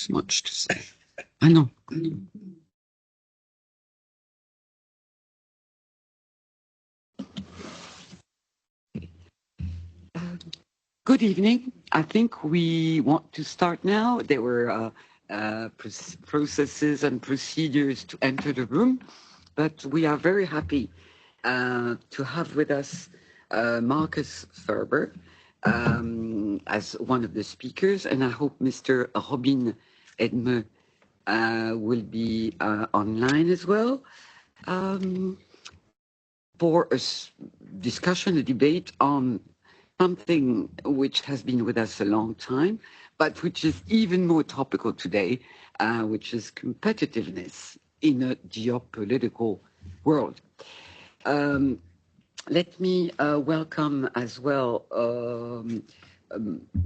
so much to say. I know. Good evening. I think we want to start now. There were processes and procedures to enter the room, but we are very happy to have with us Marcus Ferber as one of the speakers, and I hope Mr. Robin Edme will be online as well for a discussion, a debate on something which has been with us a long time, but which is even more topical today, which is competitiveness in a geopolitical world. Let me welcome as well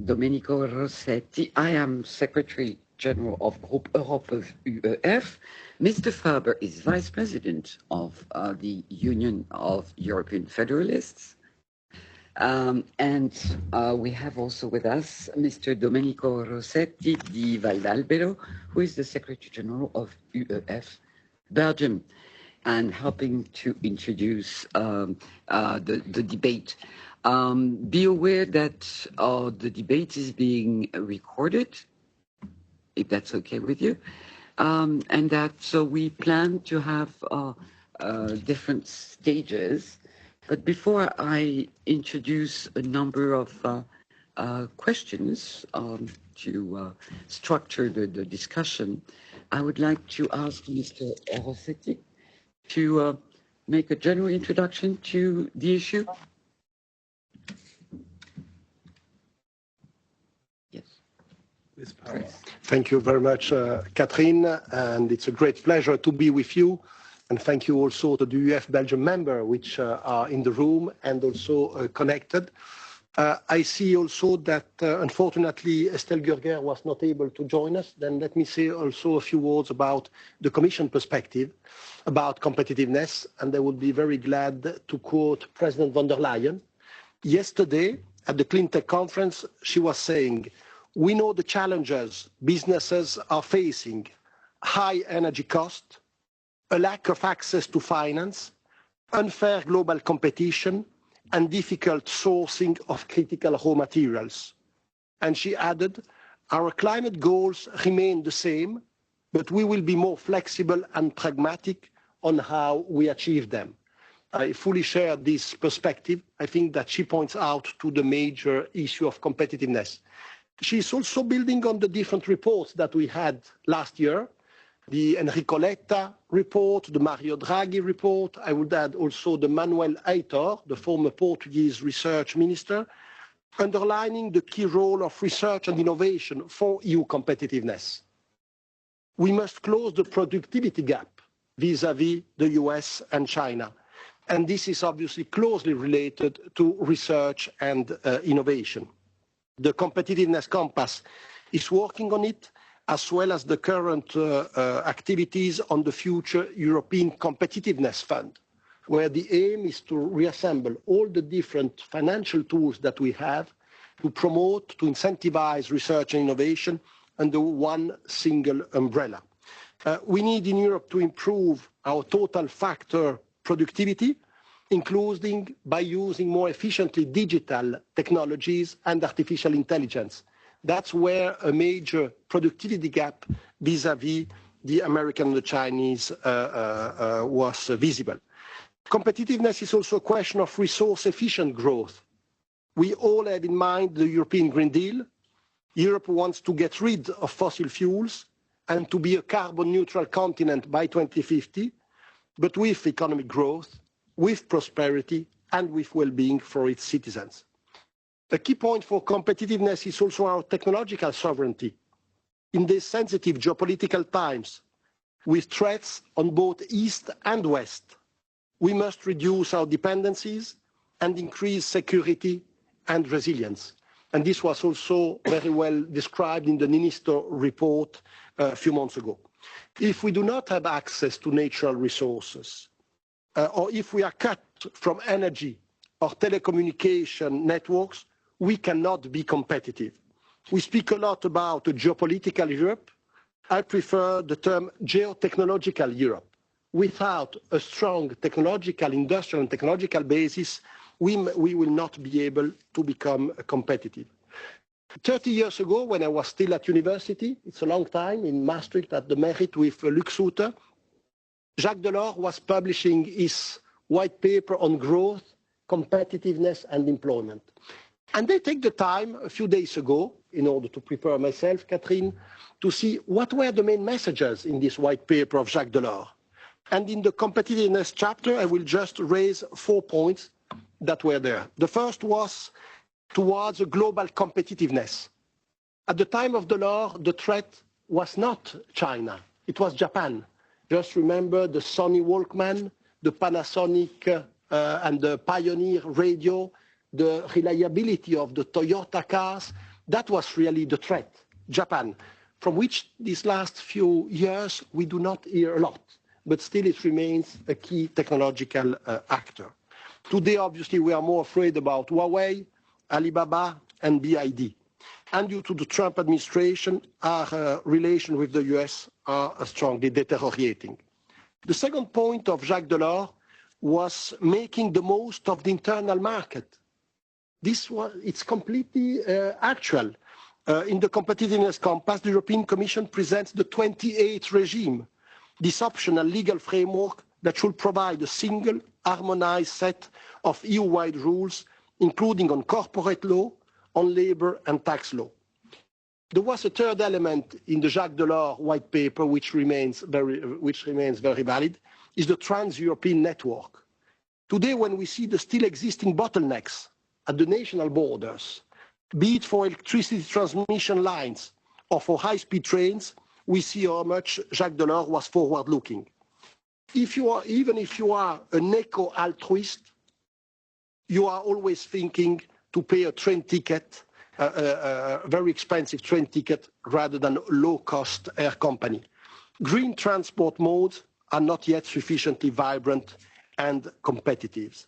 Domenico Rossetti. I am Secretary General of Group Europe of UEF. Mr. Ferber is Vice President of the Union of European Federalists. We have also with us Mr. Domenico Rossetti di Valdalbero, who is the Secretary General of UEF Belgium, and helping to introduce the debate. Be aware that the debate is being recorded, if that's okay with you, and that so we plan to have different stages. But before I introduce a number of questions to structure the discussion, I would like to ask Mr. Rossetti to make a general introduction to the issue. Yes. Thank you very much, Catherine, and it's a great pleasure to be with you. And thank you also to the UEF Belgium member, which are in the room and also connected. I see also that, unfortunately, Estelle Gurger was not able to join us. Then let me say also a few words about the Commission perspective, about competitiveness, and I would be very glad to quote President von der Leyen. Yesterday, at the Cleantech conference, she was saying, "We know the challenges businesses are facing, high energy cost, a lack of access to finance, unfair global competition, and difficult sourcing of critical raw materials." And she added, "Our climate goals remain the same, but we will be more flexible and pragmatic on how we achieve them." I fully share this perspective. I think that she points out to the major issue of competitiveness. She's also building on the different reports that we had last year, the Enrico Letta report, the Mario Draghi report. I would add also the Manuel Aitor, the former Portuguese research minister, underlining the key role of research and innovation for EU competitiveness. We must close the productivity gap vis-à-vis the US and China. And this is obviously closely related to research and innovation. The Competitiveness Compass is working on it, as well as the current activities on the future European Competitiveness Fund, where the aim is to reassemble all the different financial tools that we have to promote, to incentivize research and innovation under one single umbrella. We need in Europe to improve our total factor productivity, including by using more efficiently digital technologies and artificial intelligence. That's where a major productivity gap vis-à-vis the American and the Chinese was visible. Competitiveness is also a question of resource-efficient growth. We all had in mind the European Green Deal. Europe wants to get rid of fossil fuels and to be a carbon-neutral continent by 2050, but with economic growth, with prosperity, and with well-being for its citizens. A key point for competitiveness is also our technological sovereignty. In these sensitive geopolitical times, with threats on both East and West, we must reduce our dependencies and increase security and resilience. And this was also very well described in the Ninisto report a few months ago. If we do not have access to natural resources, or if we are cut from energy or telecommunication networks, we cannot be competitive. We speak a lot about a geopolitical Europe, I prefer the term geotechnological Europe. Without a strong technological, industrial and technological basis, we will not be able to become competitive. 30 years ago, when I was still at university, it's a long time, in Maastricht at the Merit with Luc Soete, Jacques Delors was publishing his white paper on growth, competitiveness and employment. And they take the time a few days ago, in order to prepare myself, Catherine, to see what were the main messages in this white paper of Jacques Delors. And in the competitiveness chapter, I will just raise 4 points that were there. The first was towards a global competitiveness. At the time of Delors, the threat was not China, it was Japan. Just remember the Sony Walkman, the Panasonic and the Pioneer radio, the reliability of the Toyota cars. That was really the threat, Japan, from which these last few years we do not hear a lot, but still it remains a key technological actor. Today, obviously, we are more afraid about Huawei, Alibaba, and BID. And due to the Trump administration, our relation with the US are strongly deteriorating. The second point of Jacques Delors was making the most of the internal market. It's completely actual. In the Competitiveness Compass, the European Commission presents the 28th regime, this optional legal framework that should provide a single, harmonized set of EU-wide rules, including on corporate law, on labor and tax law. There was a third element in the Jacques Delors white paper, which remains very valid, is the trans-European network. Today, when we see the still existing bottlenecks at the national borders, be it for electricity transmission lines or for high-speed trains, we see how much Jacques Delors was forward-looking. Even if you are an eco-altruist, you are always thinking to pay a train ticket, a very expensive train ticket, rather than a low-cost air company. Green transport modes are not yet sufficiently vibrant and competitive.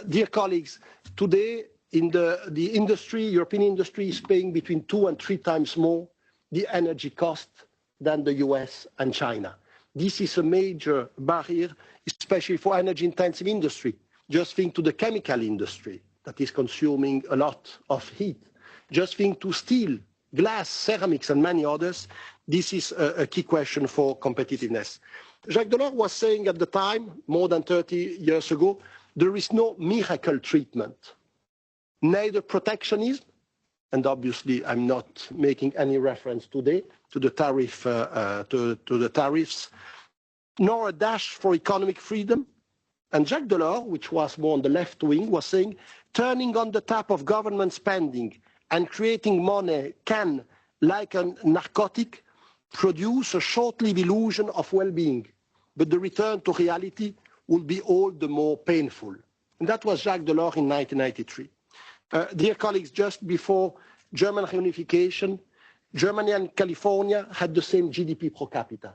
Dear colleagues, today in the industry, European industry is paying between 2 and 3 times more the energy cost than the US and China. This is a major barrier, especially for energy-intensive industry. Just think to the chemical industry that is consuming a lot of heat. Just think to steel, glass, ceramics, and many others. This is a key question for competitiveness. Jacques Delors was saying at the time, more than 30 years ago, there is no miracle treatment, neither protectionism, and obviously I'm not making any reference today to the tariffs, nor a dash for economic freedom. And Jacques Delors, which was more on the left wing, was saying, turning on the tap of government spending and creating money can, like a narcotic, produce a short-lived illusion of well-being, but the return to reality will be all the more painful. And that was Jacques Delors in 1993. Dear colleagues, just before German reunification, Germany and California had the same GDP per capita.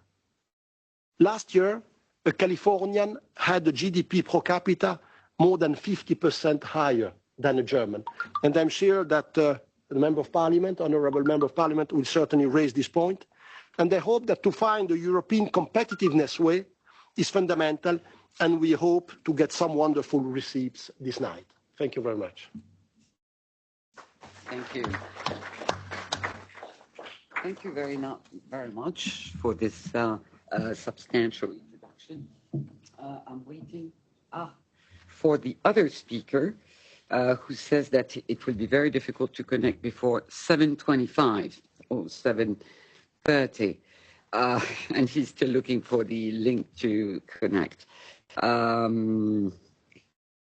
Last year, a Californian had a GDP per capita more than 50% higher than a German. And I'm sure that the Member of Parliament, Honourable Member of Parliament, will certainly raise this point. And I hope that to find a European competitiveness way is fundamental, and we hope to get some wonderful receipts this night. Thank you very much. Thank you. Thank you very much for this substantial introduction. I'm waiting for the other speaker who says that it will be very difficult to connect before 7:25 or 7:30. And he's still looking for the link to connect.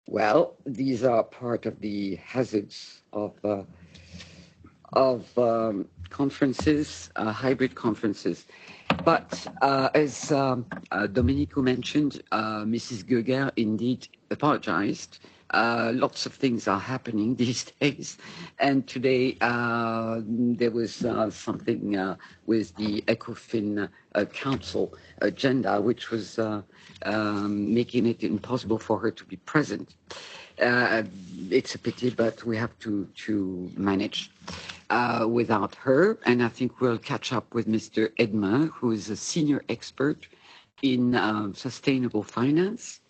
Well, these are part of the hazards of conferences, hybrid conferences. But as Domenico mentioned, Mrs. Goeger indeed apologized. Lots of things are happening these days. And today there was something with the ECOFIN Council agenda, which was making it impossible for her to be present. It's a pity, but we have to manage. without her. And I think we'll catch up with Mr. Edma, who is a senior expert in sustainable finance,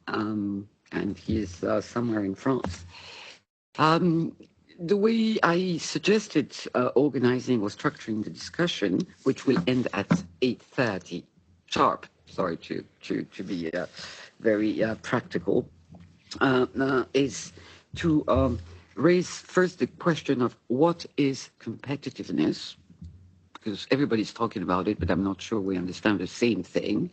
and he is somewhere in France. The way I suggested organizing or structuring the discussion, which will end at 8:30 sharp, sorry to be very practical, is to raise first the question of what is competitiveness, because everybody's talking about it, but I'm not sure we understand the same thing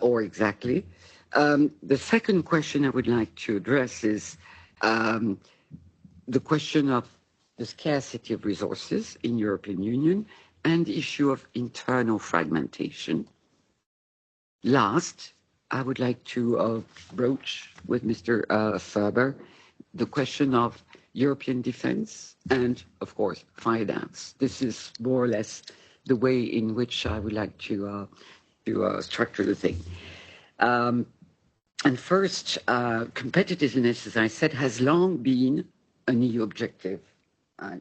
or exactly. The second question I would like to address is the question of the scarcity of resources in European Union and the issue of internal fragmentation. Last, I would like to broach with Mr. Ferber the question of European defense and, of course, finance. This is more or less the way in which I would like to structure the thing. And first, competitiveness, as I said, has long been an EU objective,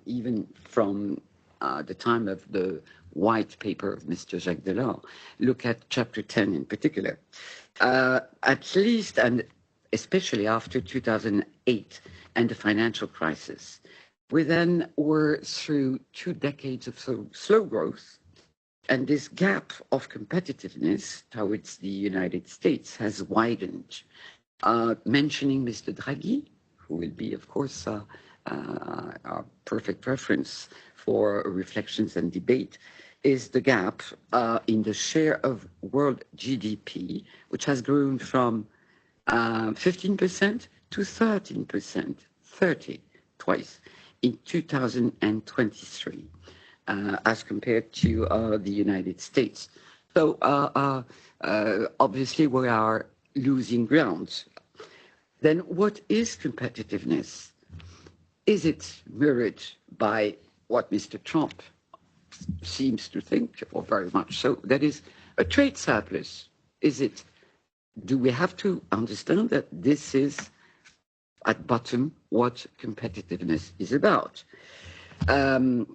even from the time of the white paper of Mr. Jacques Delors. Look at chapter 10 in particular. At least, and especially after 2008 and the financial crisis, we then were through 2 decades of slow growth, and this gap of competitiveness towards the United States has widened. Mentioning Mr. Draghi, who will be, of course, our perfect reference for reflections and debate, is the gap in the share of world GDP, which has grown from 15% to 13%, 30, twice, in 2023, as compared to the United States. So obviously we are losing ground. Then what is competitiveness? Is it mirrored by what Mr. Trump seems to think, or very much so, that is a trade surplus? Is it, do we have to understand that this is at bottom what competitiveness is about? And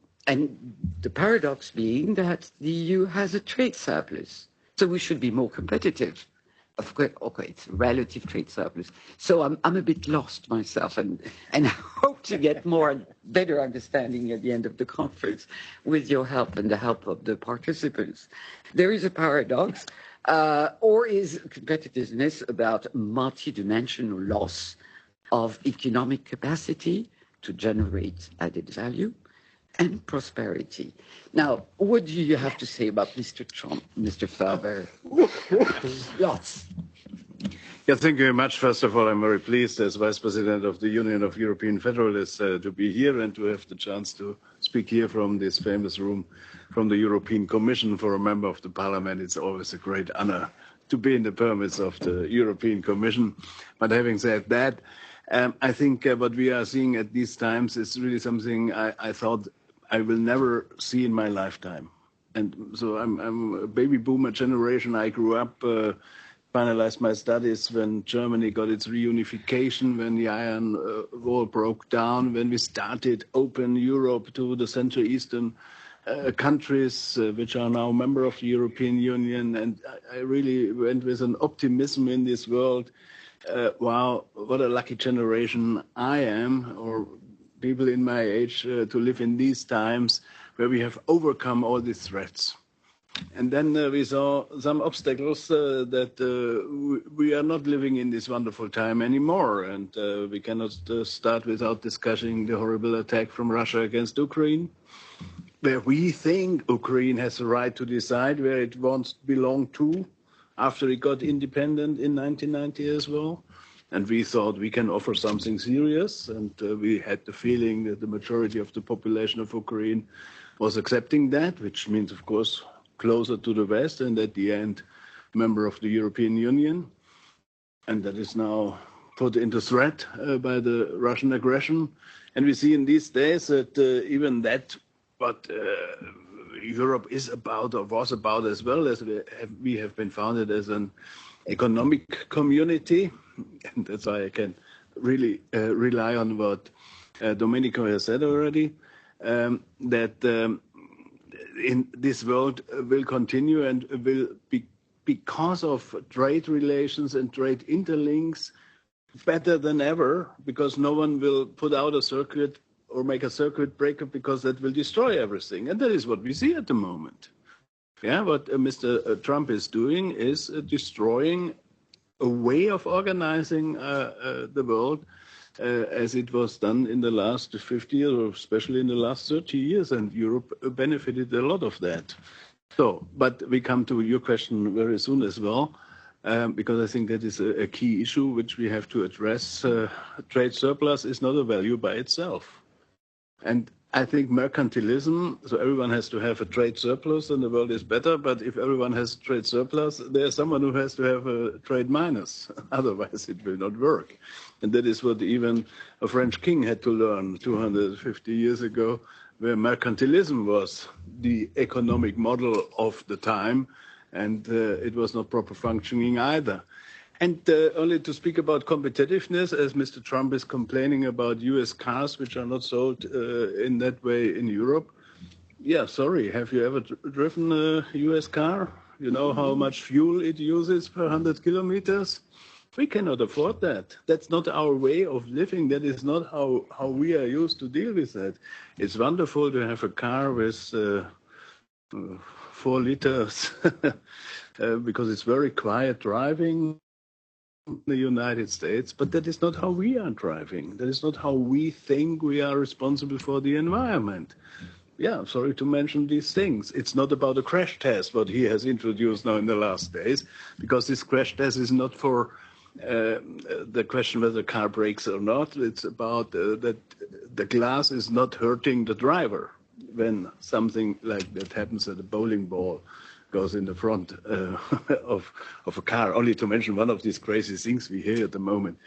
the paradox being that the EU has a trade surplus, so we should be more competitive. Of course, okay, it's relative trade surplus. So I'm a bit lost myself, and I hope to get more and better understanding at the end of the conference with your help and the help of the participants. There is a paradox, or is competitiveness about multidimensional loss of economic capacity to generate added value and prosperity? Now, what do you have to say about Mr. Trump, Mr. Ferber? Lots. Yeah, thank you very much. First of all, I'm very pleased as Vice President of the Union of European Federalists to be here and to have the chance to speak here from this famous room from the European Commission. For a member of the Parliament, it's always a great honor to be in the permits of the European Commission. But having said that, I think what we are seeing at these times is really something I thought I will never see in my lifetime. And so I'm a baby boomer generation. I grew up, finalized my studies when Germany got its reunification, when the Iron Wall broke down, when we started open Europe to the Central Eastern countries, which are now member of the European Union. And I really went with an optimism in this world. Wow, what a lucky generation I am, or people in my age, to live in these times where we have overcome all these threats. And then we saw some obstacles that we are not living in this wonderful time anymore. And we cannot start without discussing the horrible attack from Russia against Ukraine, where we think Ukraine has the right to decide where it wants to belong to after it got independent in 1990 as well. And we thought we can offer something serious, and we had the feeling that the majority of the population of Ukraine was accepting that, which means, of course, closer to the West and at the end, member of the European Union. And that is now put into threat by the Russian aggression. And we see in these days that even that, what Europe is about or was about, as well as we have been founded as an economic community. And that's why I can really rely on what Domenico has said already. that in this world will continue and will be, because of trade relations and trade interlinks, better than ever, because no one will put out a circuit or make a circuit breaker, because that will destroy everything. And that is what we see at the moment. Yeah, what Mr. Trump is doing is destroying a way of organizing the world as it was done in the last 50 years, or especially in the last 30 years, and Europe benefited a lot of that. So, but we come to your question very soon as well, because I think that is a key issue which we have to address. Trade surplus is not a value by itself. And I think mercantilism, so everyone has to have a trade surplus and the world is better, but if everyone has trade surplus, there's someone who has to have a trade minus, otherwise it will not work. And that is what even a French king had to learn 250 years ago, where mercantilism was the economic model of the time, and it was not proper functioning either. And only to speak about competitiveness, as Mr. Trump is complaining about US cars, which are not sold in that way in Europe. Yeah, sorry, have you ever driven a US car? You know how much fuel it uses per 100 kilometers? We cannot afford that. That's not our way of living. That is not how we are used to deal with that. It's wonderful to have a car with 4 liters because it's very quiet driving in the United States, but that is not how we are driving. That is not how we think we are responsible for the environment. Yeah, sorry to mention these things. It's not about a crash test, what he has introduced now in the last days, because this crash test is not for the question whether the car brakes or not. It's about that the glass is not hurting the driver when something like that happens at a bowling ball goes in the front of a car, only to mention one of these crazy things we hear at the moment.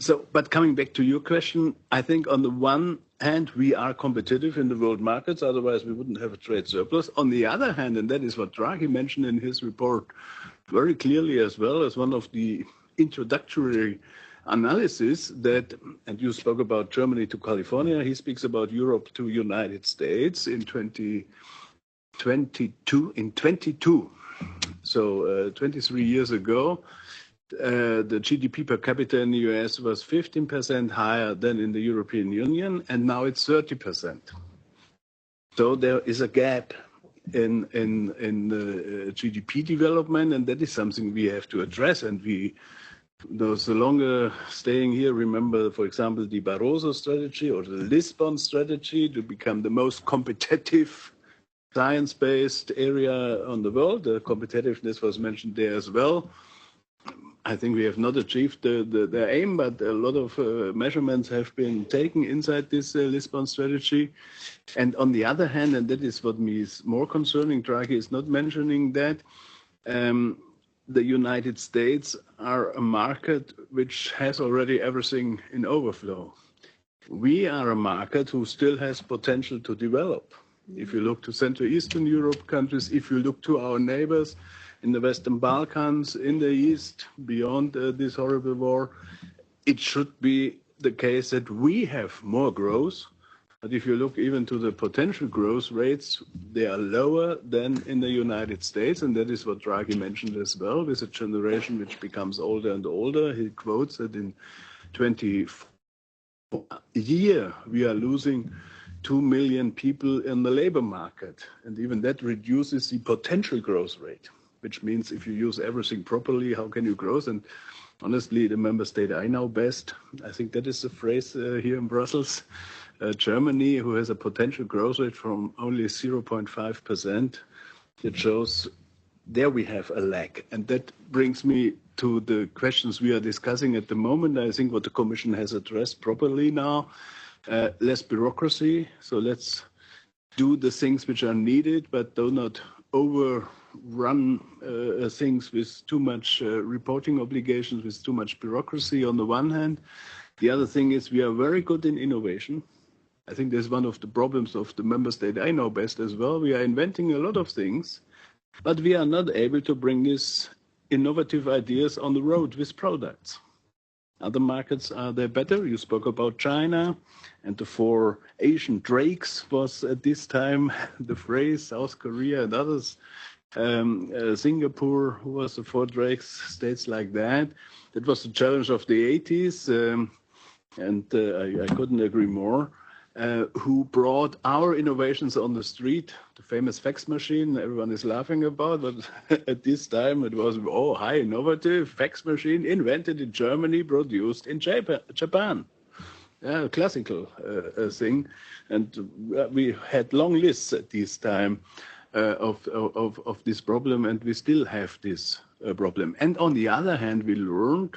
So, but coming back to your question, I think on the one hand, we are competitive in the world markets, otherwise we wouldn't have a trade surplus. On the other hand, and that is what Draghi mentioned in his report very clearly as well as one of the introductory analysis that, and you spoke about Germany to California, he speaks about Europe to United States in 2022. So 23 years ago, the GDP per capita in the US was 15% higher than in the European Union, and now it's 30%. So there is a gap in the GDP development, and that is something we have to address. And those the longer staying here remember, for example, the Barroso strategy or the Lisbon strategy to become the most competitive science-based area on the world. The competitiveness was mentioned there as well. I think we have not achieved the aim, but a lot of measurements have been taken inside this Lisbon strategy. And on the other hand, and that is what me is more concerning, Draghi is not mentioning that, the United States are a market which has already everything in overflow. We are a market who still has potential to develop. If you look to Central Eastern Europe countries, if you look to our neighbors in the Western Balkans, in the East, beyond this horrible war, it should be the case that we have more growth. But if you look even to the potential growth rates, they are lower than in the United States. And that is what Draghi mentioned as well, with a generation which becomes older and older. He quotes that in 24 years, we are losing 2 million people in the labor market. And even that reduces the potential growth rate, which means if you use everything properly, how can you grow? And honestly, the member state I know best, I think that is the phrase here in Brussels, Germany, who has a potential growth rate from only 0.5%, it shows there we have a lack. And that brings me to the questions we are discussing at the moment. I think what the Commission has addressed properly now, less bureaucracy. So let's do the things which are needed, but do not overrun things with too much reporting obligations, with too much bureaucracy on the one hand. The other thing is we are very good in innovation. I think that's one of the problems of the member state I know best as well. We are inventing a lot of things, but we are not able to bring these innovative ideas on the road with products. Other markets, are they better? You spoke about China, and the four Asian drakes was at this time the phrase, South Korea and others. Singapore, who was the four drakes, states like that. That was the challenge of the 80s, and I couldn't agree more. Who brought our innovations on the street, the famous fax machine everyone is laughing about, but at this time it was, oh, high innovative fax machine invented in Germany, produced in Japan. Yeah, a classical thing. And we had long lists at this time of this problem, and we still have this problem. And on the other hand, we learned,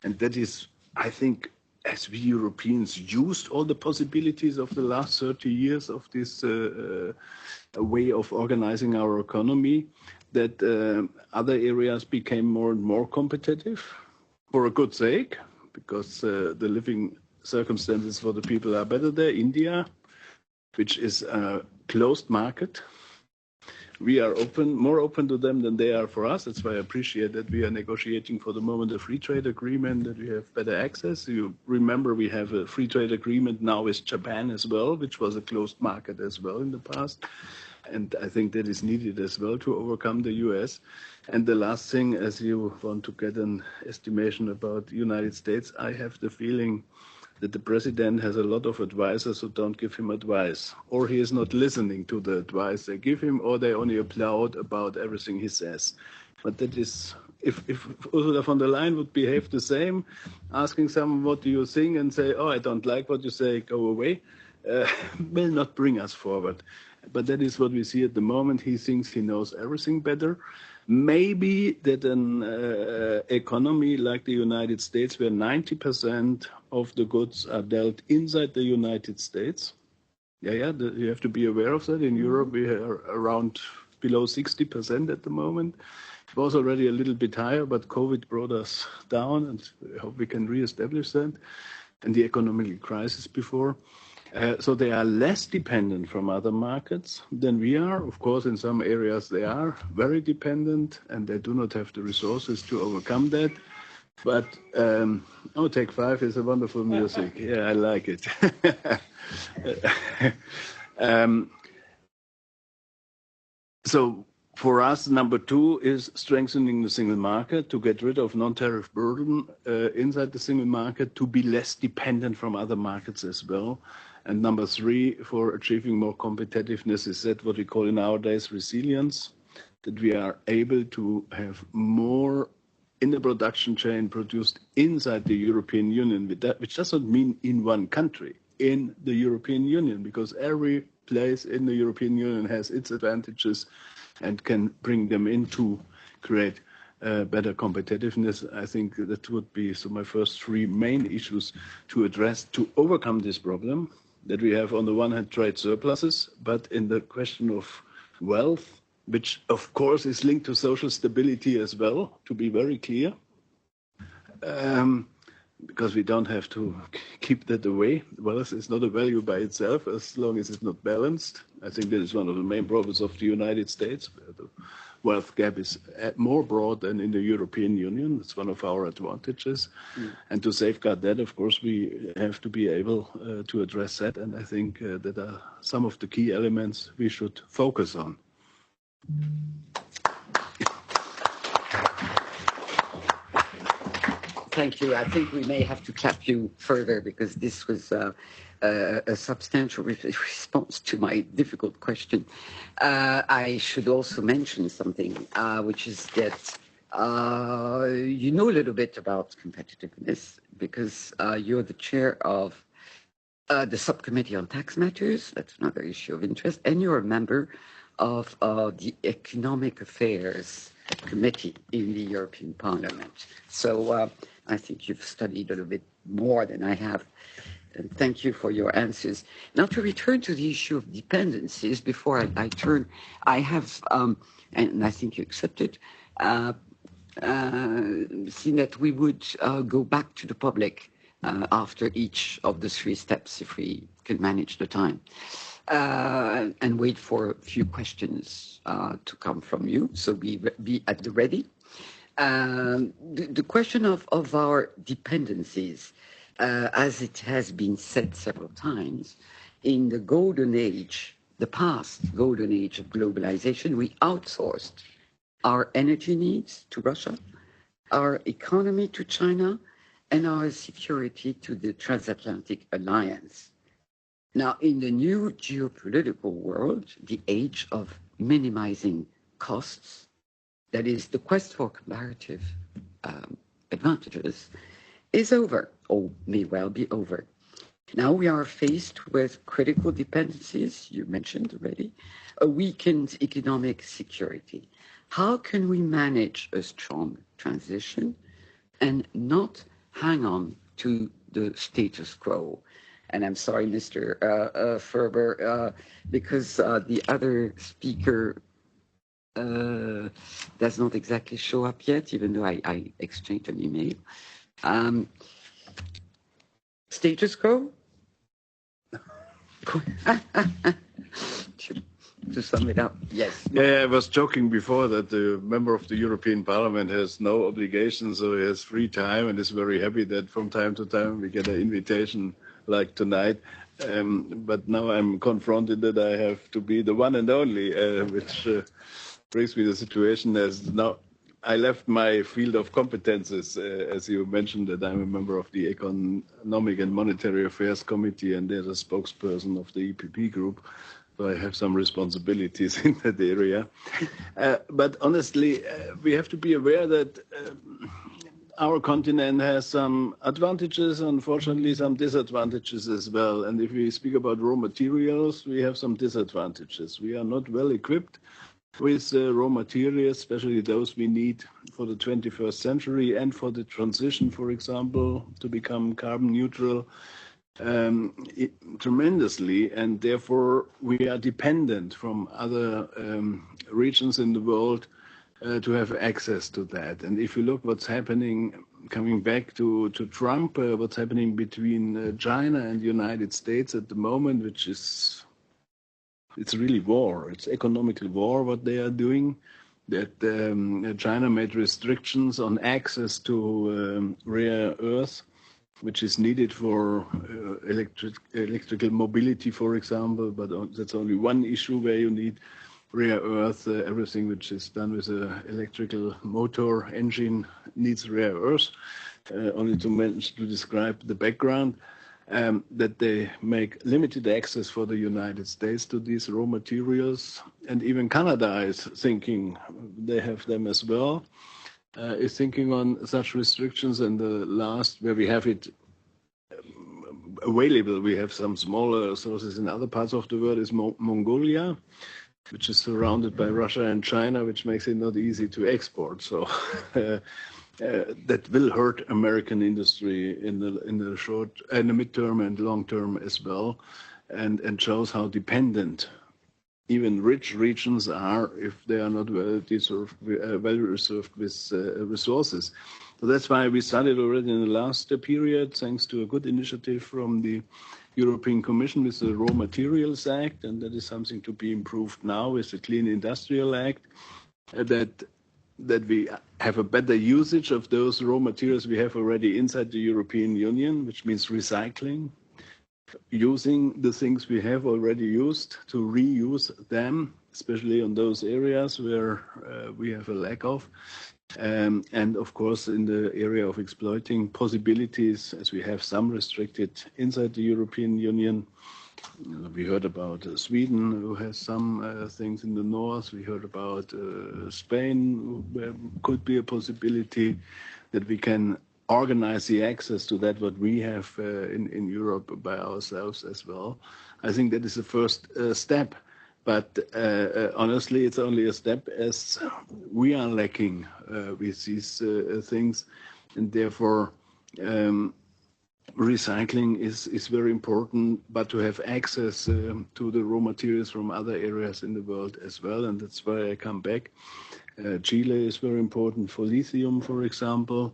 and that is, I think, as we Europeans used all the possibilities of the last 30 years of this way of organizing our economy, that other areas became more and more competitive for a good sake, because the living circumstances for the people are better there. India, which is a closed market, we are more open to them than they are for us. That's why I appreciate that we are negotiating for the moment a free trade agreement, that we have better access. You remember we have a free trade agreement now with Japan as well, which was a closed market as well in the past. And I think that is needed as well to overcome the US. And the last thing, as you want to get an estimation about the United States, I have the feeling that the president has a lot of advisors who don't give him advice, or he is not listening to the advice they give him, or they only applaud about everything he says. But that is, if Ursula von der Leyen would behave the same, asking someone, what do you think, and say, oh, I don't like what you say, go away, will not bring us forward. But that is what we see at the moment. He thinks he knows everything better. Maybe that an economy like the United States, where 90% of the goods are dealt inside the United States. You have to be aware of that. In Europe, we are around below 60% at the moment. It was already a little bit higher, but COVID brought us down, and I hope we can reestablish that, and the economic crisis before. So they are less dependent from other markets than we are. Of course, in some areas they are very dependent, and they do not have the resources to overcome that. But Take 5 is a wonderful music. Yeah, I like it. So for us, number 2 is strengthening the single market to get rid of non-tariff burden inside the single market, to be less dependent from other markets as well. And number 3, for achieving more competitiveness, is that what we call nowadays resilience, that we are able to have more in the production chain produced inside the European Union, which doesn't mean in one country, in the European Union, because every place in the European Union has its advantages and can bring them in to create better competitiveness. I think that would be my first 3 main issues to address to overcome this problem, that we have on the one hand trade surpluses, but in the question of wealth, which of course is linked to social stability as well, to be very clear, because we don't have to keep that away. Wealth is not a value by itself as long as it's not balanced. I think that is one of the main problems of the United States. The wealth gap is more broad than in the European Union. It's one of our advantages. And to safeguard that, of course, we have to be able to address that. And I think that are some of the key elements we should focus on. Thank you. I think we may have to clap you further, because this was a substantial response to my difficult question. I should also mention something, which is that you know a little bit about competitiveness, because you're the chair of the subcommittee on tax matters. That's another issue of interest. And you're a member of the Economic Affairs Committee in the European Parliament. So I think you've studied a little bit more than I have. And thank you for your answers. Now, to return to the issue of dependencies, before I turn, I have, and I think you accepted, seen that we would go back to the public after each of the 3 steps, if we can manage the time. And wait for a few questions to come from you. So be at the ready. The question of our dependencies, as it has been said several times, in the golden age, the past golden age of globalization, we outsourced our energy needs to Russia, our economy to China, and our security to the transatlantic alliance. Now, in the new geopolitical world, the age of minimizing costs, that is, the quest for comparative advantages, is over, or may well be over. Now we are faced with critical dependencies, you mentioned already, a weakened economic security. How can we manage a strong transition and not hang on to the status quo? And I'm sorry, Mr. Ferber, because the other speaker does not exactly show up yet, even though I exchanged an email. Status quo? To sum it up, yes. Yeah, I was joking before that the member of the European Parliament has no obligations, so he has free time and is very happy that from time to time we get an invitation like tonight. But now I'm confronted that I have to be the one and only, which brings me to the situation as now I left my field of competences, as you mentioned, that I'm a member of the Economic and Monetary Affairs Committee and there's a spokesperson of the EPP group. So I have some responsibilities in that area. But honestly, we have to be aware that our continent has some advantages, unfortunately some disadvantages as well. And if we speak about raw materials, we have some disadvantages. We are not well equipped with raw materials, especially those we need for the 21st century and for the transition, for example, to become carbon neutral tremendously. And therefore, we are dependent from other regions in the world to have access to that. And if you look what's happening, coming back to Trump, what's happening between China and the United States at the moment, which is it's really war. It's economical war, what they are doing. That China made restrictions on access to rare earth, which is needed for electrical mobility, for example. But that's only one issue where you need rare earth. Everything which is done with an electrical motor engine needs rare earth. Only to describe the background. That they make limited access for the United States to these raw materials. And even Canada is thinking, they have them as well, is thinking on such restrictions. And the last, where we have it available, we have some smaller sources in other parts of the world, is Mongolia, which is surrounded by Russia and China, which makes it not easy to export. So that will hurt American industry in the short, and the midterm and long term as well, and shows how dependent even rich regions are if they are not well reserved with resources. So that's why we started already in the last period, thanks to a good initiative from the European Commission with the Raw Materials Act, and that is something to be improved now with the Clean Industrial Act, that we have a better usage of those raw materials we have already inside the European Union, which means recycling, using the things we have already used to reuse them, especially on those areas where we have a lack of. And of course, in the area of exploiting possibilities, as we have some restricted inside the European Union. We heard about Sweden, who has some things in the north. We heard about Spain, where could be a possibility that we can organize the access to that what we have in Europe by ourselves as well. I think that is the first step. But honestly, it's only a step as we are lacking with these things. And therefore, recycling is very important, but to have access to the raw materials from other areas in the world as well. And that's why I come back. Chile is very important for lithium, for example.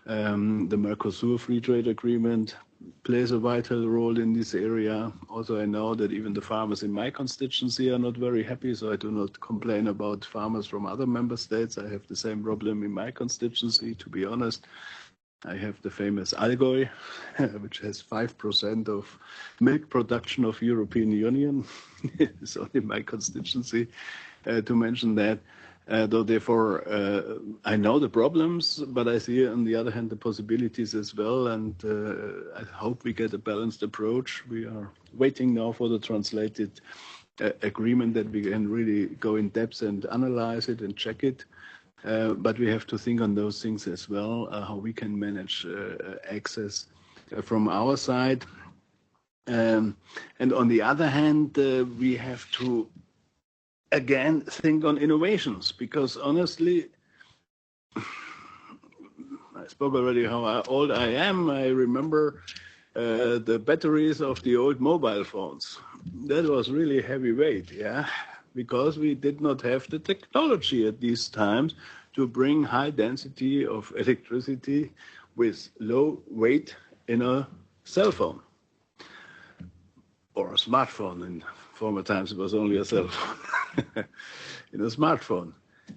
The Mercosur Free Trade Agreement plays a vital role in this area. Also, I know that even the farmers in my constituency are not very happy, so I do not complain about farmers from other member states. I have the same problem in my constituency, to be honest. I have the famous Allgäu, which has 5% of milk production of European Union. It's only my constituency to mention that. Therefore, I know the problems, but I see on the other hand the possibilities as well, and I hope we get a balanced approach. We are waiting now for the translated agreement that we can really go in depth and analyze it and check it. But we have to think on those things as well, how we can manage access from our side. And on the other hand, we have to again think on innovations, because honestly, I spoke already how old I am. I remember the batteries of the old mobile phones. That was really heavyweight, yeah, because we did not have the technology at these times to bring high density of electricity with low weight in a cell phone or a smartphone. In former times it was only a cell phone in a smartphone.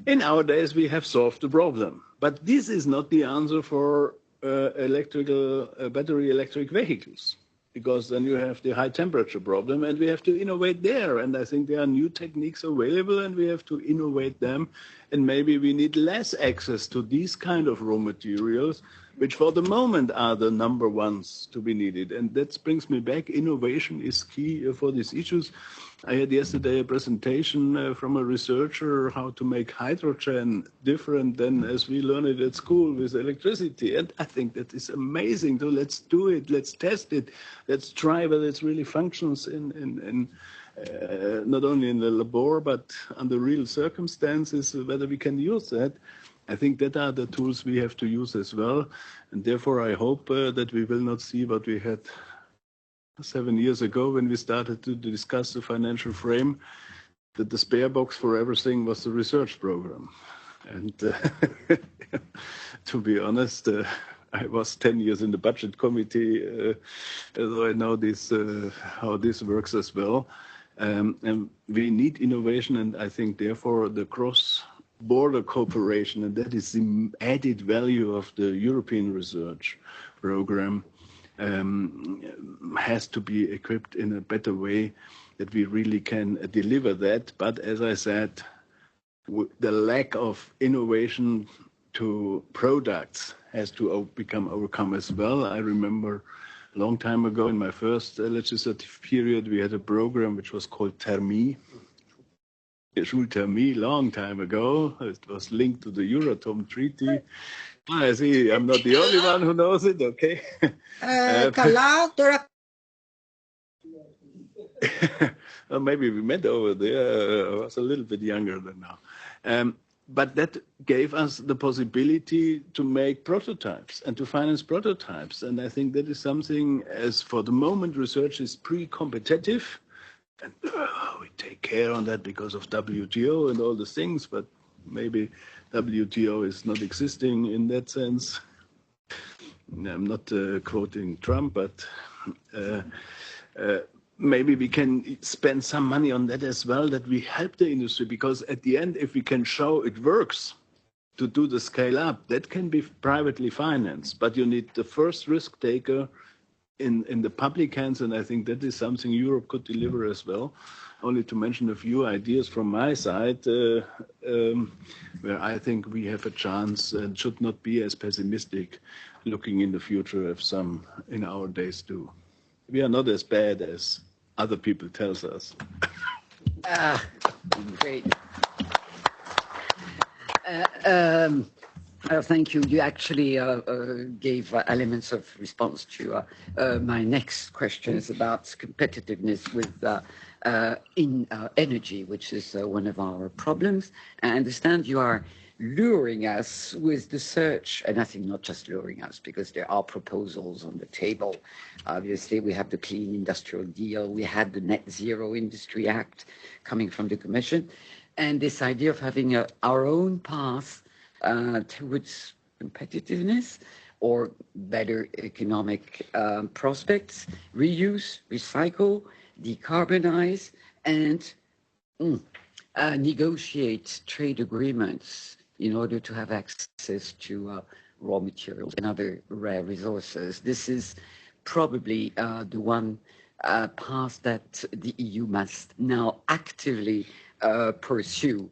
In nowadays we have solved the problem, but this is not the answer for battery electric vehicles, because then you have the high temperature problem, and we have to innovate there. And I think there are new techniques available, and we have to innovate them. And maybe we need less access to these kind of raw materials, which for the moment are the number ones to be needed. And that brings me back. Innovation is key for these issues. I had yesterday a presentation from a researcher how to make hydrogen different than as we learn it at school with electricity. And I think that is amazing. So let's do it. Let's test it. Let's try whether it really functions in not only in the lab, but under real circumstances, whether we can use that. I think that are the tools we have to use as well. And therefore, I hope that we will not see what we had 7 years ago when we started to discuss the financial frame, that the spare box for everything was the research program. And to be honest, I was 10 years in the budget committee, so I know this, how this works as well. And we need innovation, and I think therefore the cross-border cooperation, and that is the added value of the European research program, has to be equipped in a better way that we really can deliver that. But as I said, the lack of innovation to products has to become overcome as well. I remember a long time ago in my first legislative period, we had a program which was called Thermie, Schulthermie, long time ago. It was linked to the Euratom Treaty. I see, I'm not the only one who knows it, okay. Well, maybe we met over there. I was a little bit younger than now. But that gave us the possibility to make prototypes and to finance prototypes. And I think that is something, as for the moment, research is pre-competitive. And we take care on that because of WTO and all the things, but maybe WTO is not existing in that sense. I'm not quoting Trump, but maybe we can spend some money on that as well, that we help the industry, because at the end, if we can show it works to do the scale up, that can be privately financed, but you need the first risk taker in the public hands, and I think that is something Europe could deliver as well. Only to mention a few ideas from my side, where I think we have a chance and should not be as pessimistic looking in the future as some in our days do. We are not as bad as other people tells us. Great. Thank you. You actually gave elements of response to my next questions about competitiveness with in energy, which is one of our problems. I understand you are luring us with the search, and I think not just luring us, because there are proposals on the table. Obviously, we have the Clean Industrial Deal, we had the Net Zero Industry Act coming from the Commission, and this idea of having our own path towards competitiveness, or better economic prospects, reuse, recycle, decarbonize, and negotiate trade agreements in order to have access to raw materials and other rare resources. This is probably the one path that the EU must now actively pursue.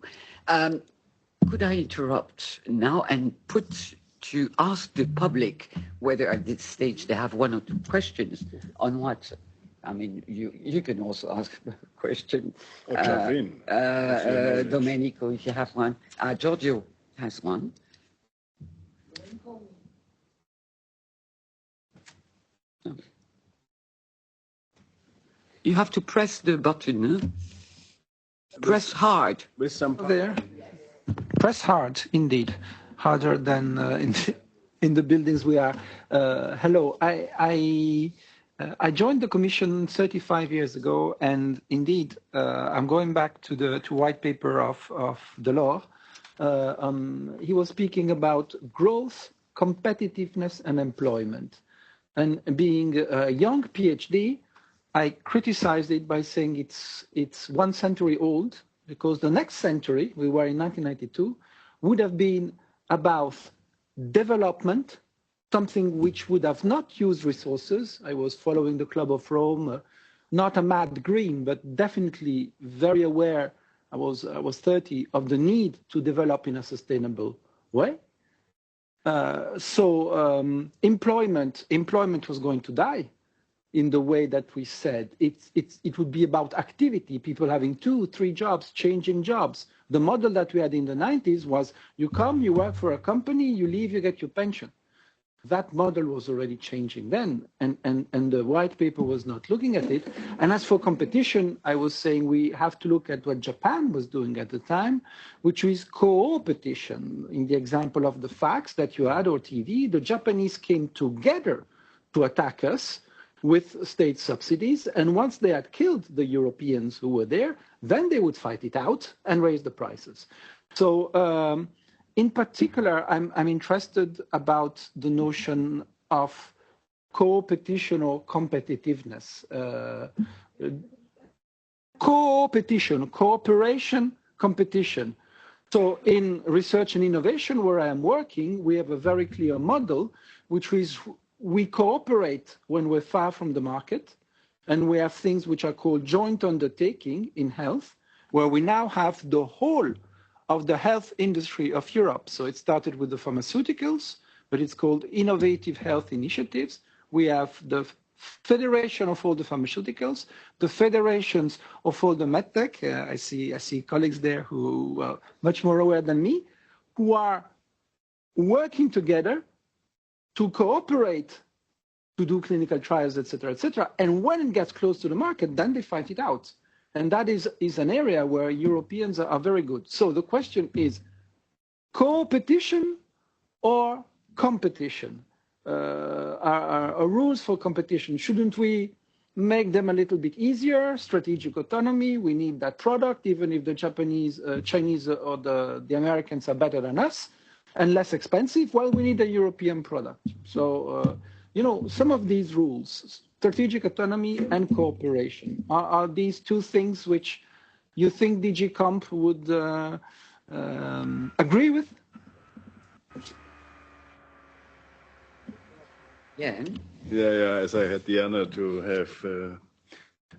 Could I interrupt now and to ask the public whether at this stage they have one or two questions on what? I mean, you can also ask a question. Domenico, if you have one. Giorgio has one. You have to press the button. Huh? Press hard. With some there. Press hard, indeed, harder than in the buildings we are. Hello, I joined the Commission 35 years ago, and indeed, I'm going back to the white paper of Delors. He was speaking about growth, competitiveness, and employment. And being a young PhD, I criticized it by saying it's 1 century old, because the next century, we were in 1992, would have been about development, something which would have not used resources. I was following the Club of Rome, not a mad green, but definitely very aware, I was 30, of the need to develop in a sustainable way. Employment was going to die in the way that we said. It would be about activity, people having 2, 3 jobs, changing jobs. The model that we had in the 90s was you come, you work for a company, you leave, you get your pension. That model was already changing then, and the white paper was not looking at it. And as for competition, I was saying we have to look at what Japan was doing at the time, which is co-opetition. In the example of the fax that you had or TV, the Japanese came together to attack us with state subsidies, and once they had killed the Europeans who were there, then they would fight it out and raise the prices. So in particular, I'm interested about the notion of co-opetition or competitiveness. Co-opetition, cooperation, competition. So in research and innovation, where I am working, we have a very clear model, which is we cooperate when we're far from the market, and we have things which are called joint undertaking in health, where we now have the whole of the health industry of Europe. So it started with the pharmaceuticals, but it's called Innovative Health Initiatives. We have the Federation of all the pharmaceuticals, the federations of all the medtech. I see colleagues there who are much more aware than me, who are working together to cooperate to do clinical trials, et cetera, and when it gets close to the market, then they fight it out. And that is an area where Europeans are very good. So the question is, co-opetition or competition? Are rules for competition, shouldn't we make them a little bit easier? Strategic autonomy, we need that product, even if the Japanese, Chinese, or the Americans are better than us and less expensive. Well, we need a European product. So, some of these rules, strategic autonomy and cooperation, are these two things which you think DG Comp would agree with? Yeah. As I had the honor to have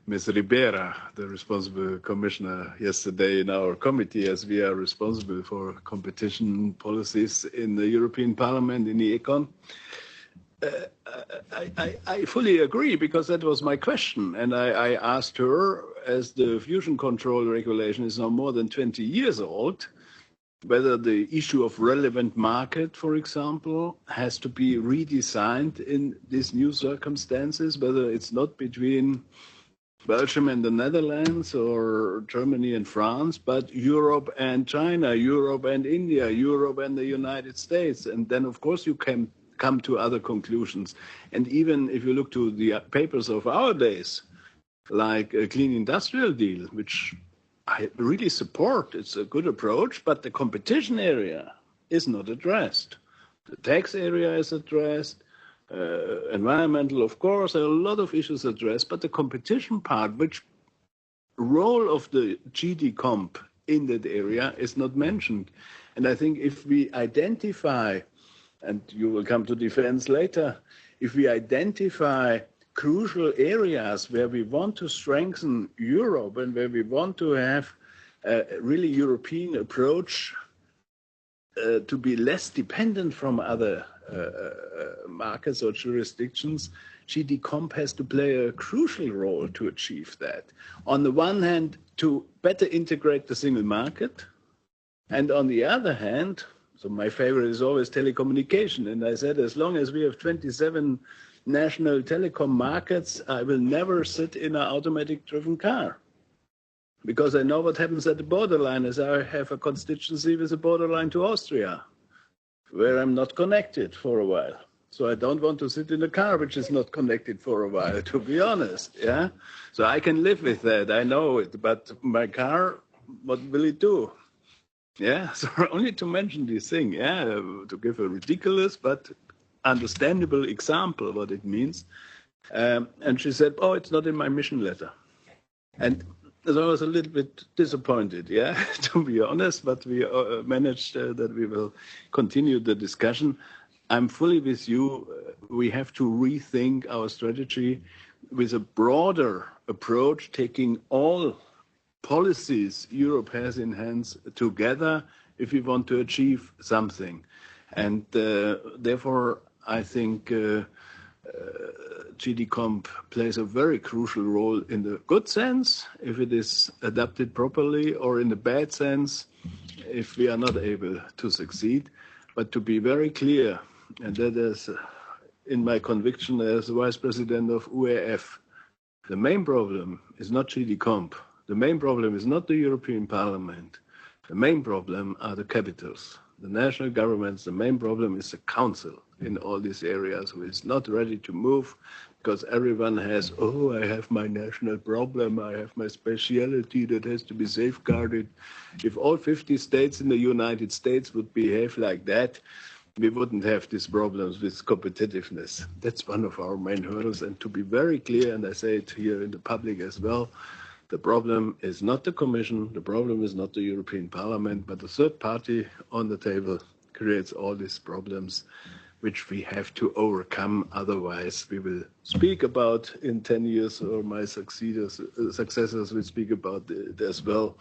Ms. Ribera, the responsible commissioner, yesterday in our committee, as we are responsible for competition policies in the European Parliament, in the Econ. I fully agree, because that was my question. And I asked her, as the fusion control regulation is now more than 20 years old, whether the issue of relevant market, for example, has to be redesigned in these new circumstances, whether it's not between Belgium and the Netherlands or Germany and France, but Europe and China, Europe and India, Europe and the United States. And then, of course, you can come to other conclusions. And even if you look to the papers of our days, like a Clean Industrial Deal, which I really support, it's a good approach, but the competition area is not addressed. The tax area is addressed, environmental, of course, there are a lot of issues addressed, but the competition part, which role of the GD comp in that area is not mentioned. And I think if we identify, and you will come to defense later, if we identify crucial areas where we want to strengthen Europe and where we want to have a really European approach to be less dependent from other markets or jurisdictions, GD Comp has to play a crucial role to achieve that. On the one hand, to better integrate the single market, and on the other hand, so my favorite is always telecommunication, and I said as long as we have 27 national telecom markets, I will never sit in an automatic-driven car. Because I know what happens at the borderline, as I have a constituency with a borderline to Austria, where I'm not connected for a while. So I don't want to sit in a car which is not connected for a while, to be honest, yeah? So I can live with that, I know it, but my car, what will it do? Yeah, so only to mention this thing, yeah, to give a ridiculous but understandable example what it means. And she said, oh, it's not in my mission letter. And so I was a little bit disappointed, yeah, to be honest, but we managed that we will continue the discussion. I'm fully with you. We have to rethink our strategy with a broader approach, taking all policies Europe has in hands together if we want to achieve something. And therefore, I think GD Comp plays a very crucial role in the good sense, if it is adapted properly, or in the bad sense, if we are not able to succeed. But to be very clear, and that is in my conviction as Vice President of UEF, the main problem is not GD Comp. The main problem is not the European Parliament. The main problem are the capitals, the national governments. The main problem is the Council in all these areas who is not ready to move because everyone has, oh, I have my national problem, I have my speciality that has to be safeguarded. If all 50 states in the United States would behave like that, we wouldn't have these problems with competitiveness. That's one of our main hurdles. And to be very clear, and I say it here in the public as well, the problem is not the Commission, the problem is not the European Parliament, but the third party on the table creates all these problems which we have to overcome. Otherwise, we will speak about in 10 years, or my successors will speak about it as well,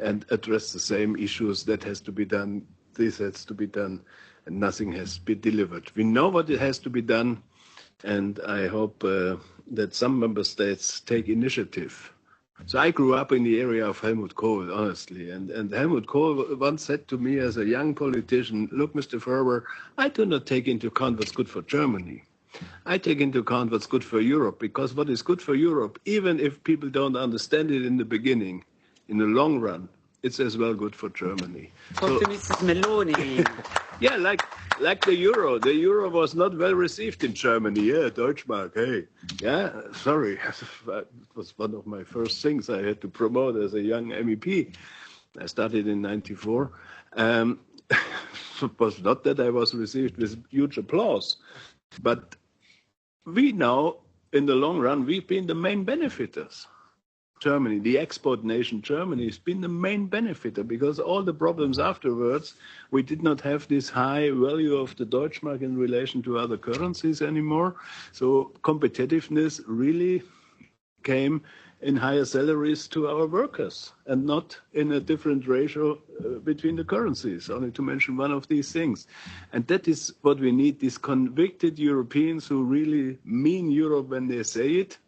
and address the same issues. That has to be done, this has to be done, and nothing has been delivered. We know what it has to be done, and I hope that some member states take initiative. So I grew up in the area of Helmut Kohl, honestly, and Helmut Kohl once said to me as a young politician, look, Mr. Ferber, I do not take into account what's good for Germany. I take into account what's good for Europe, because what is good for Europe, even if people don't understand it in the beginning, in the long run, it's as well good for Germany. Talk to Mrs. Meloni. Yeah, like the euro. The euro was not well received in Germany. Yeah, Deutschmark, hey. Yeah, sorry. It was one of my first things I had to promote as a young MEP. I started in 94. It was not that I was received with huge applause. But we now, in the long run, we've been the main benefiters. Germany, the export nation Germany, has been the main benefiter because all the problems afterwards, we did not have this high value of the Deutschmark in relation to other currencies anymore. So competitiveness really came in higher salaries to our workers and not in a different ratio between the currencies, only to mention one of these things. And that is what we need, these convicted Europeans who really mean Europe when they say it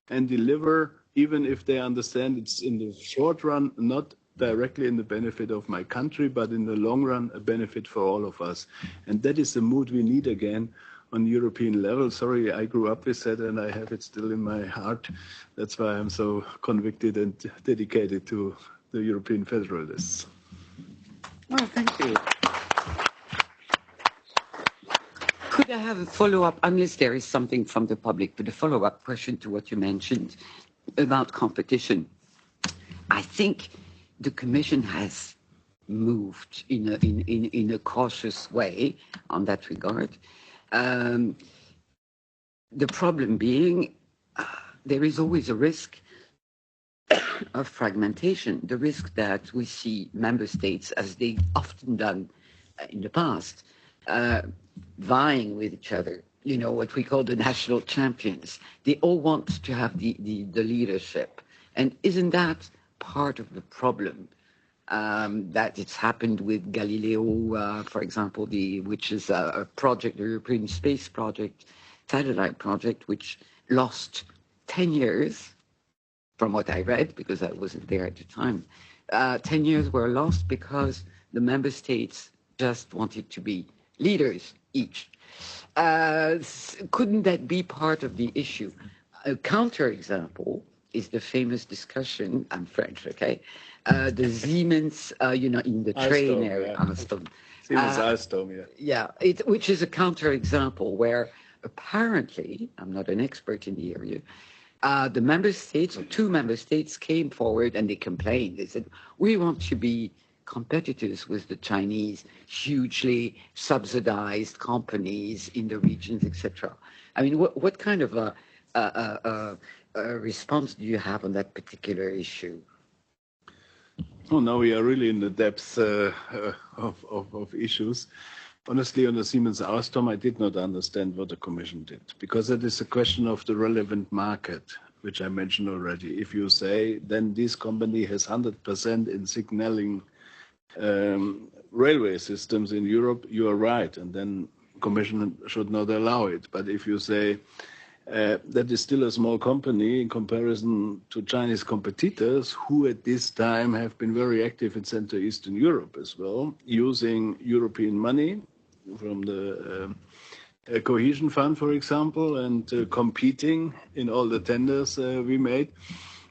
and deliver, even if they understand it's in the short run, not directly in the benefit of my country, but in the long run, a benefit for all of us. And that is the mood we need again on European level. Sorry, I grew up with that and I have it still in my heart. That's why I'm so convicted and dedicated to the European Federalists. Well, thank you. Could I have a follow-up, unless there is something from the public, but a follow-up question to what you mentioned about competition? I think the Commission has moved in a cautious way on that regard. The problem being, there is always a risk of fragmentation, the risk that we see member states, as they've often done in the past, vying with each other, you know, what we call the national champions. They all want to have the leadership. And isn't that part of the problem? That it's happened with Galileo, for example, which is a project, the European Space Project, satellite project, which lost 10 years, from what I read, because I wasn't there at the time. 10 years were lost because the member states just wanted to be leaders each. Couldn't that be part of the issue? A counterexample is the famous discussion, I'm French, okay? The Siemens, you know, in the train area, Alstom. Siemens Alstom, yeah. Which is a counterexample where apparently, I'm not an expert in the area, the member states, or two member states, came forward and they complained. They said, we want to be competitors with the Chinese, hugely subsidized companies in the regions, etc. I mean, what kind of a response do you have on that particular issue? Oh, now we are really in the depths of issues. Honestly, on the Siemens Alstom, I did not understand what the Commission did, because it is a question of the relevant market, which I mentioned already. If you say, then this company has 100% in signaling railway systems in Europe, you are right, and then Commission should not allow it. But if you say that is still a small company in comparison to Chinese competitors, who at this time have been very active in Central Eastern Europe as well, using European money from the cohesion fund, for example, and competing in all the tenders we made,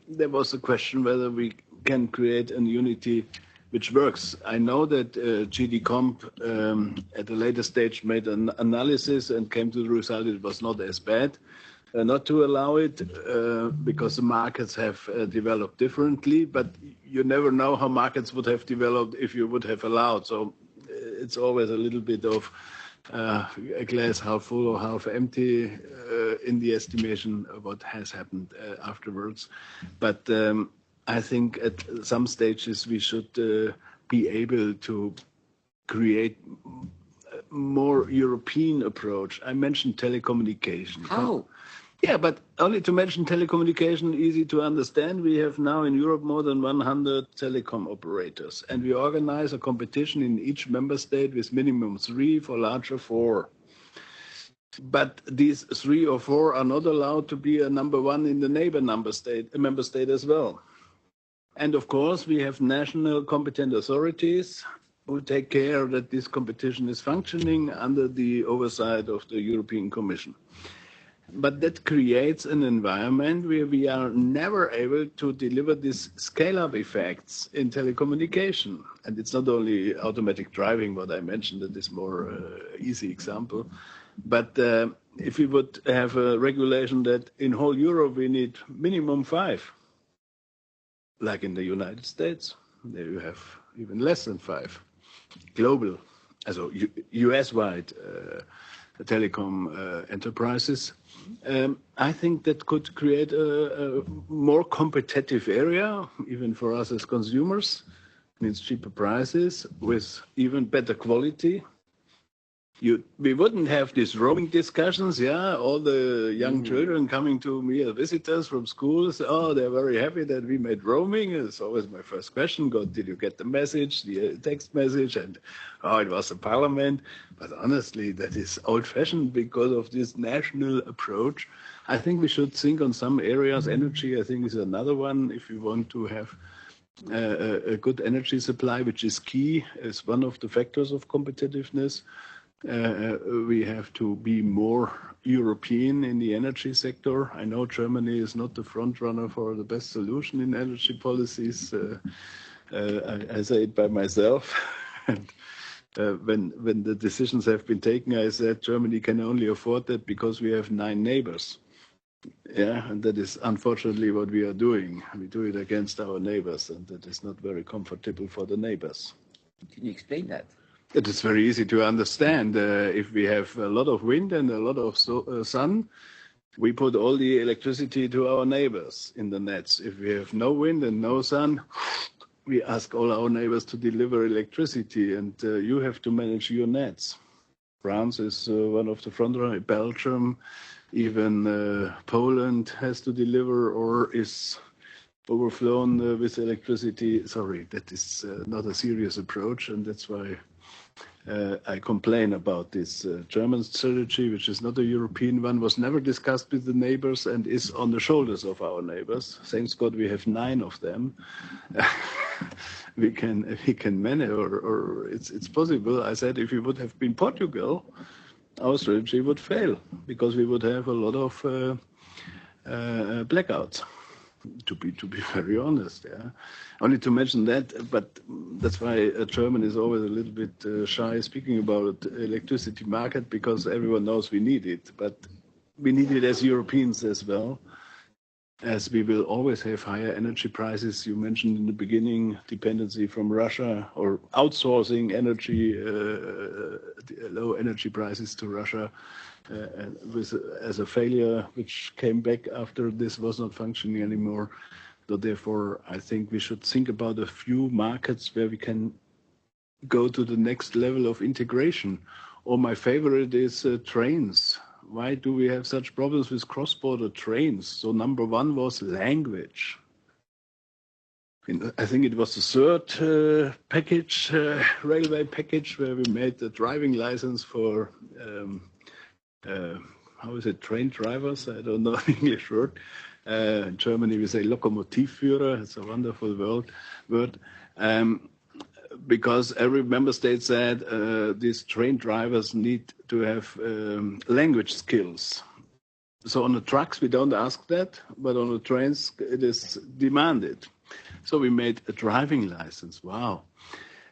there was a question whether we can create a unity which works. I know that GD Comp at a later stage made an analysis and came to the result it was not as bad not to allow it because the markets have developed differently, but you never know how markets would have developed if you would have allowed. So it's always a little bit of a glass half full or half empty in the estimation of what has happened afterwards. But I think at some stages we should be able to create a more European approach. I mentioned telecommunication. How? Yeah, but only to mention telecommunication, easy to understand. We have now in Europe more than 100 telecom operators, and we organize a competition in each member state with minimum 3, for larger 4. But these 3 or 4 are not allowed to be a number 1 in the member state as well. And of course, we have national competent authorities who take care that this competition is functioning under the oversight of the European Commission. But that creates an environment where we are never able to deliver these scale-up effects in telecommunication. And it's not only automatic driving, what I mentioned, that is more easy example. But if we would have a regulation that in whole Europe we need minimum 5, like in the United States, there you have even less than 5. Global, also US-wide telecom enterprises. I think that could create a more competitive area, even for us as consumers. It means cheaper prices with even better quality. We wouldn't have these roaming discussions, yeah? All the young children coming to me as visitors from schools, oh, they're very happy that we made roaming. It's always my first question, did you get the message, the text message? And, oh, it was a parliament. But honestly, that is old-fashioned because of this national approach. I think we should think on some areas. Energy, I think, is another one. If we want to have a good energy supply, which is key, as one of the factors of competitiveness. We have to be more European in the energy sector. I know Germany is not the front runner for the best solution in energy policies. I say it by myself. And when the decisions have been taken, I said Germany can only afford that because we have 9 neighbors. Yeah, and that is unfortunately what we are doing. We do it against our neighbors, and that is not very comfortable for the neighbors. Can you explain that? It is very easy to understand. If we have a lot of wind and a lot of sun, we put all the electricity to our neighbors in the nets. If we have no wind and no sun, we ask all our neighbors to deliver electricity, and you have to manage your nets. France is one of the front runners. Belgium, even Poland has to deliver or is overflown with electricity. Sorry, that is not a serious approach, and that's why I complain about this German strategy, which is not a European one, was never discussed with the neighbors and is on the shoulders of our neighbors. Thanks God we have 9 of them. we can manage, or it's possible. I said if we would have been Portugal, our strategy would fail because we would have a lot of blackouts. To be very honest, yeah. Only to mention that, but that's why a German is always a little bit shy speaking about electricity market, because everyone knows we need it, but we need it as Europeans as well, as we will always have higher energy prices. You mentioned in the beginning dependency from Russia or outsourcing energy, low energy prices to Russia. As a failure, which came back after this was not functioning anymore. So therefore, I think we should think about a few markets where we can go to the next level of integration. Or my favorite is trains. Why do we have such problems with cross-border trains? So number 1 was language. I think it was the third package, railway package, where we made the driving license for how is it, train drivers? I don't know the English word. In Germany, we say Lokomotivführer. It's a wonderful word. Because every member state said these train drivers need to have language skills. So on the trucks, we don't ask that, but on the trains, it is demanded. So we made a driving license. Wow.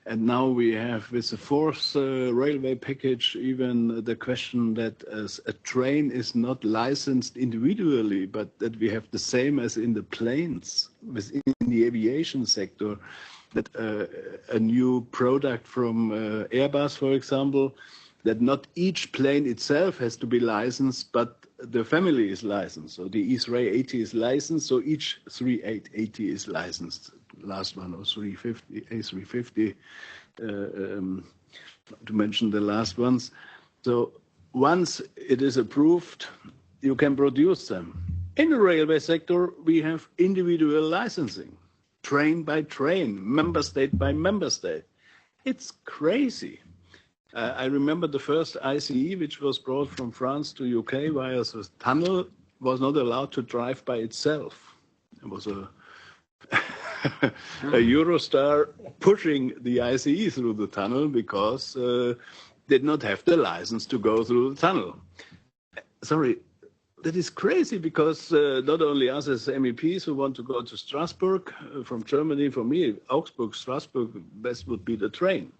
And now we have, with the 4th railway package, even the question that a train is not licensed individually, but that we have the same as in the planes, within the aviation sector, that a new product from Airbus, for example, that not each plane itself has to be licensed, but the family is licensed. So the E380 is licensed, so each 3880 is licensed. Last one was A350, to mention the last ones. So once it is approved, you can produce them. In the railway sector, we have individual licensing, train by train, member state by member state. It's crazy. I remember the first ICE, which was brought from France to UK via the tunnel, was not allowed to drive by itself. It was a Eurostar pushing the ICE through the tunnel because did not have the license to go through the tunnel. Sorry, that is crazy, because not only us as MEPs who want to go to Strasbourg from Germany, for me, Augsburg, Strasbourg, best would be the train.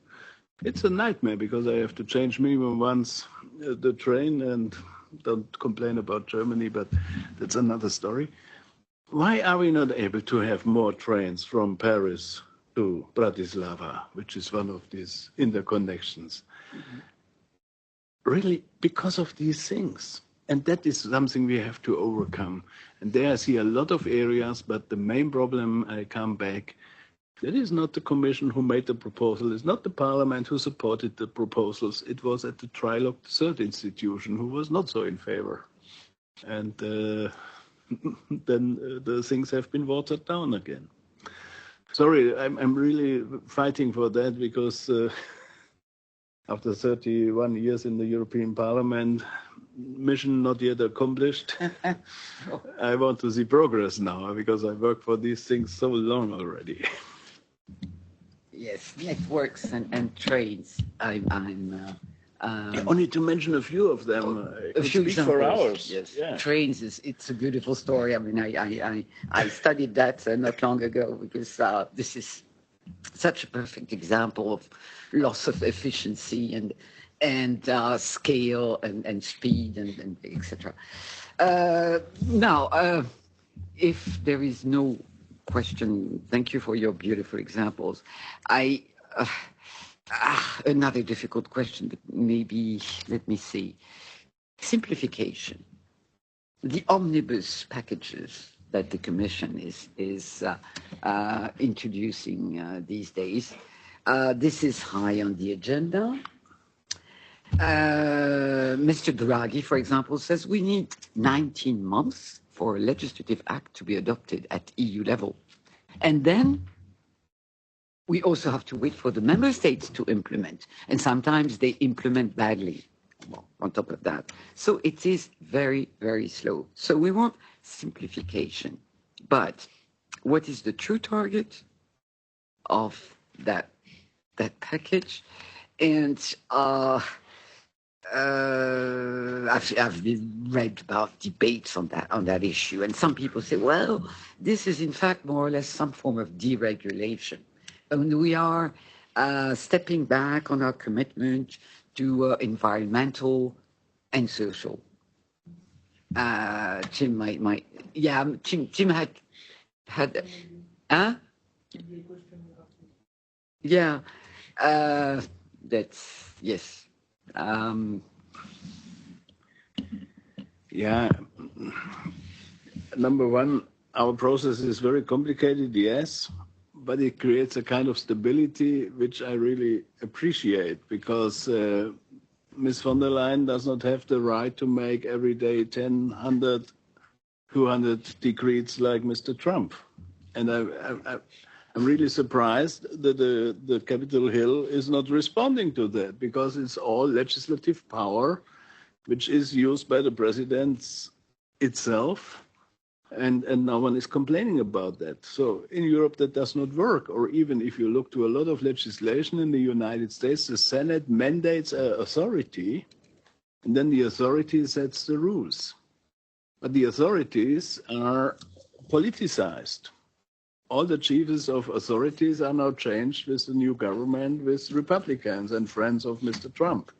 It's a nightmare because I have to change minimum once the train, and don't complain about Germany, but that's another story. Why are we not able to have more trains from Paris to Bratislava, which is one of these interconnections? Mm-hmm. Really, because of these things. And that is something we have to overcome. And there I see a lot of areas, but the main problem, I come back, that is not the Commission who made the proposal. It's not the Parliament who supported the proposals. It was at the trilogue, the third institution, who was not so in favor. And then the things have been watered down again. Sorry, I'm really fighting for that, because after 31 years in the European Parliament, mission not yet accomplished. I want to see progress now, because I work for these things so long already. Yes, networks and trains. Only to mention a few of them. A few speak for hours. Yes, yeah. Trains it's a beautiful story. I mean, I studied that not long ago, because this is such a perfect example of loss of efficiency and scale and speed and etc. Now, if there is no question, thank you for your beautiful examples. I another difficult question, but maybe, let me see. Simplification. The omnibus packages that the Commission is introducing these days, this is high on the agenda. Mr. Draghi, for example, says we need 19 months for a legislative act to be adopted at EU level. And then we also have to wait for the member states to implement. And sometimes they implement badly, well, on top of that. So it is very, very slow. So we want simplification. But what is the true target of that package? And I've read about debates on that issue, and some people say, well, this is in fact more or less some form of deregulation. And we are stepping back on our commitment to environmental and social. Tim Tim had yeah, that's, yes. Yeah, number one, our process is very complicated, yes, but it creates a kind of stability which I really appreciate, because Ms. von der Leyen does not have the right to make every day 10, 100, 200 decrees like Mr. Trump. And I'm really surprised that the Capitol Hill is not responding to that, because it's all legislative power which is used by the president itself, and no one is complaining about that. So in Europe that does not work. Or even if you look to a lot of legislation in the United States, the Senate mandates an authority, and then the authority sets the rules. But the authorities are politicized. All the chiefs of authorities are now changed with the new government, with Republicans and friends of Mr. Trump.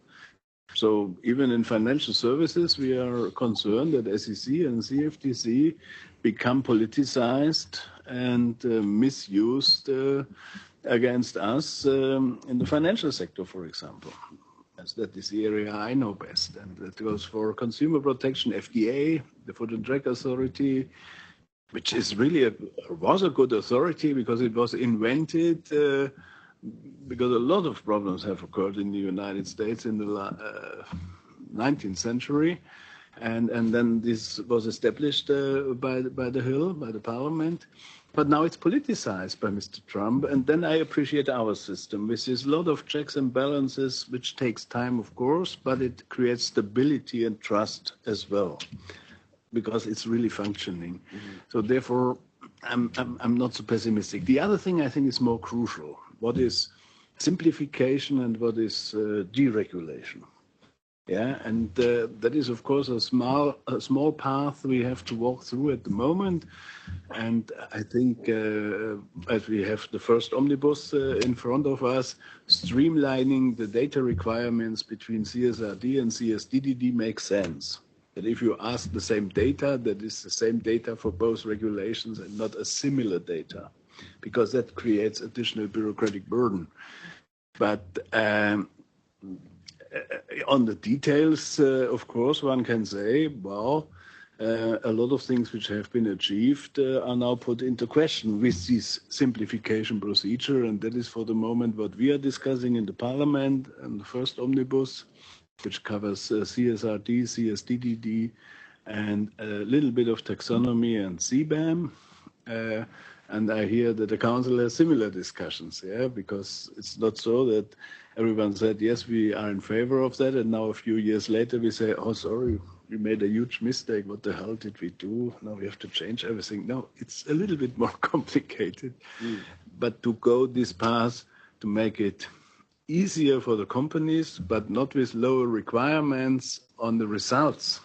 So even in financial services, we are concerned that SEC and CFTC become politicized and misused against us in the financial sector, for example. As that is the area I know best. And that goes for consumer protection, FDA, the Food and Drug Authority, which is really was a good authority because it was invented because a lot of problems have occurred in the United States in the 19th century. And then this was established by the Hill, by the Parliament. But now it's politicized by Mr. Trump. And then I appreciate our system, which is a lot of checks and balances, which takes time, of course, but it creates stability and trust as well, because it's really functioning. Mm-hmm. So therefore, I'm not so pessimistic. The other thing I think is more crucial. What is simplification and what is deregulation? Yeah, and that is, of course, a small path we have to walk through at the moment. And I think as we have the first omnibus in front of us, streamlining the data requirements between CSRD and CSDDD makes sense. That if you ask the same data, that is the same data for both regulations and not a similar data, because that creates additional bureaucratic burden. But on the details, of course, one can say, well, a lot of things which have been achieved are now put into question with this simplification procedure, and that is for the moment what we are discussing in the Parliament and the first omnibus, which covers CSRD, CSDDD, and a little bit of taxonomy and CBAM. And I hear that the Council has similar discussions, yeah, because it's not so that everyone said, yes, we are in favor of that, and now a few years later we say, oh, sorry, we made a huge mistake. What the hell did we do? Now we have to change everything. No, it's a little bit more complicated. But to go this path, to make it easier for the companies, but not with lower requirements on the results,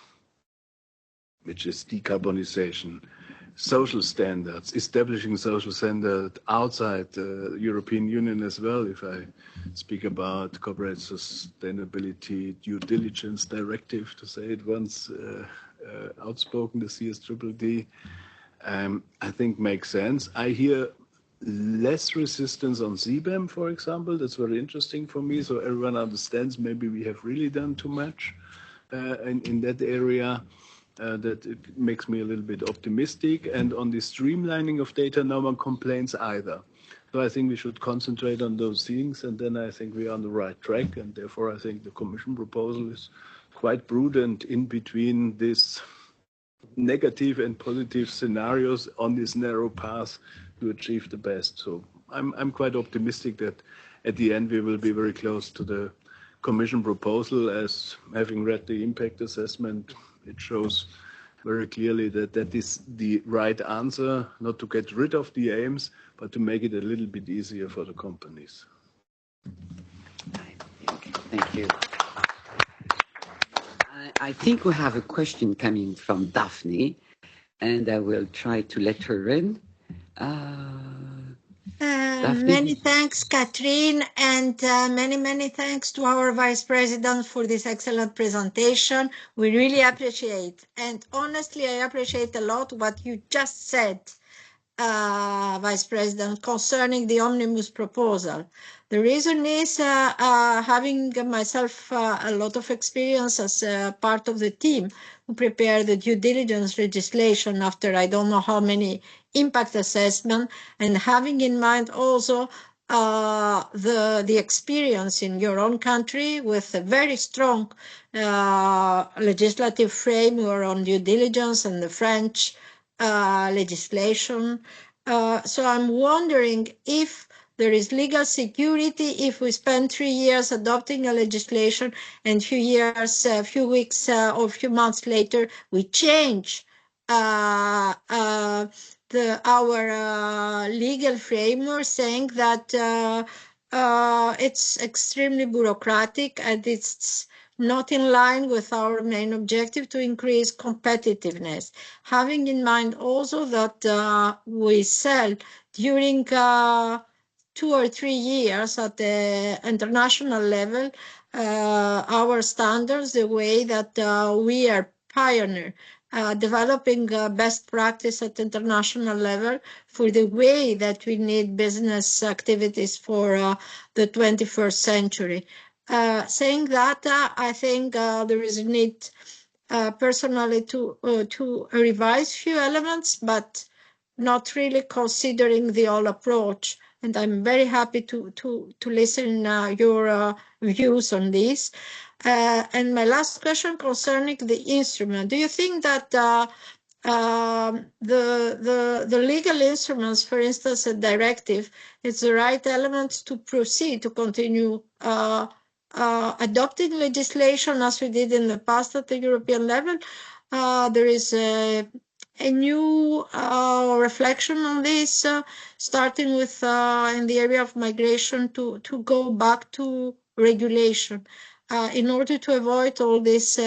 which is decarbonization, social standards, establishing social standards outside the European Union as well. If I speak about corporate sustainability due diligence directive, to say it once outspoken, the CSDDD, I think makes sense. I hear less resistance on CBAM, for example. That's very interesting for me. So everyone understands maybe we have really done too much in that area. That it makes me a little bit optimistic. And on the streamlining of data, no one complains either. So I think we should concentrate on those things, and then I think we are on the right track. And therefore, I think the Commission proposal is quite prudent in between this negative and positive scenarios on this narrow path to achieve the best. So I'm quite optimistic that at the end we will be very close to the Commission proposal, as having read the impact assessment, it shows very clearly that that is the right answer, not to get rid of the aims, but to make it a little bit easier for the companies. Thank you. I think we have a question coming from Daphne, and I will try to let her in. Many thanks, Catherine, and many thanks to our Vice President for this excellent presentation. We really appreciate, and honestly, I appreciate a lot what you just said, Vice President, concerning the omnibus proposal. The reason is having myself a lot of experience as part of the team who prepared the due diligence legislation after I don't know how many impact assessment, and having in mind also the experience in your own country with a very strong legislative framework on due diligence and the French legislation. So I'm wondering if there is legal security if we spend 3 years adopting a legislation and a few weeks or a few months later we change our legal framework, saying that it's extremely bureaucratic and it's not in line with our main objective to increase competitiveness. Having in mind also that we sell during 2 or 3 years at the international level our standards, the way that we are pioneer, developing best practice at international level for the way that we need business activities for the 21st century. Saying that, I think there is a need personally to revise few elements, but not really considering the whole approach. And I'm very happy to listen your views on this. And my last question concerning the instrument. Do you think that the legal instruments, for instance, a directive, is the right element to proceed, to continue adopting legislation as we did in the past at the European level? There is a new reflection on this, starting with in the area of migration to go back to regulation in order to avoid all this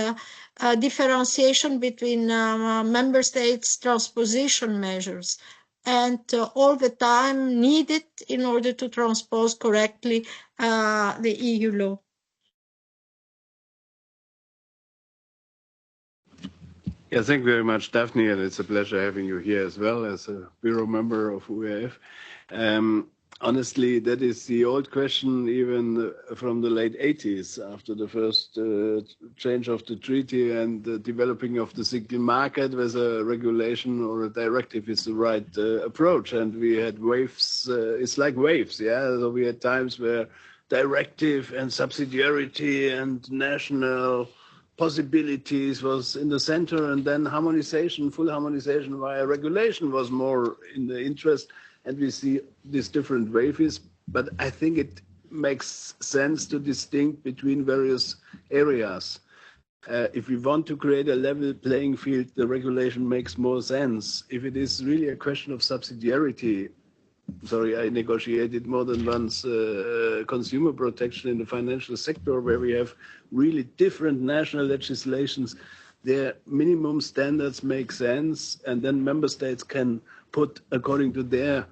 differentiation between member states' transposition measures and all the time needed in order to transpose correctly the EU law. Yeah, thank you very much, Daphne, and it's a pleasure having you here as well as a bureau member of UEF. Honestly, that is the old question even from the late 80s, after the first change of the treaty and the developing of the single market, whether a regulation or a directive is the right approach. And we had waves, it's like waves, yeah? So we had times where directive and subsidiarity and national possibilities was in the center, and then harmonization, full harmonization via regulation was more in the interest, and we see these different waves. But I think it makes sense to distinguish between various areas. If we want to create a level playing field, the regulation makes more sense. If it is really a question of subsidiarity, sorry, I negotiated more than once consumer protection in the financial sector, where we have really different national legislations. Their minimum standards make sense, and then member states can put, according to their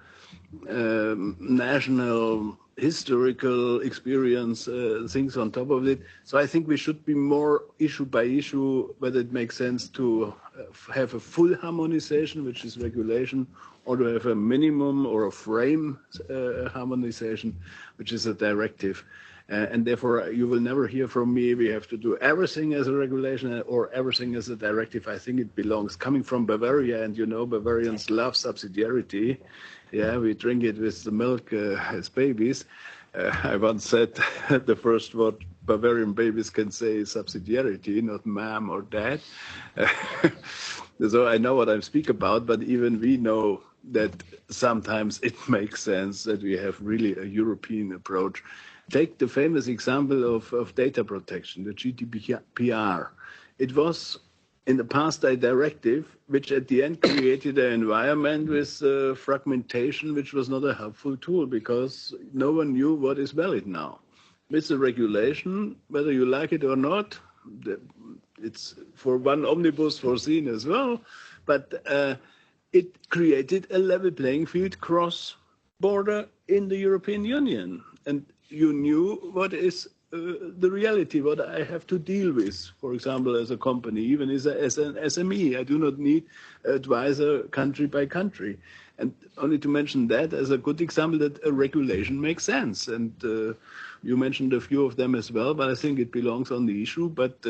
national historical experience, things on top of it. So I think we should be more issue by issue, whether it makes sense to have a full harmonization, which is regulation, or to have a minimum or a frame harmonization, which is a directive. And therefore, you will never hear from me, we have to do everything as a regulation or everything as a directive. I think it belongs. Coming from Bavaria, and you know Bavarians love subsidiarity. Yeah, we drink it with the milk as babies. I once said the first word Bavarian babies can say is subsidiarity, not mom or dad. So I know what I speak about, but even we know that sometimes it makes sense that we have really a European approach. Take the famous example of data protection, the GDPR. It was in the past a directive which at the end created an environment with fragmentation, which was not a helpful tool because no one knew what is valid now. With the regulation, whether you like it or not, it's for one omnibus foreseen as well, but it created a level playing field cross-border in the European Union. And you knew what is the reality, what I have to deal with, for example, as a company, even as an SME. I do not need advisor country by country. And only to mention that as a good example that a regulation makes sense. And you mentioned a few of them as well, but I think it belongs on the issue. But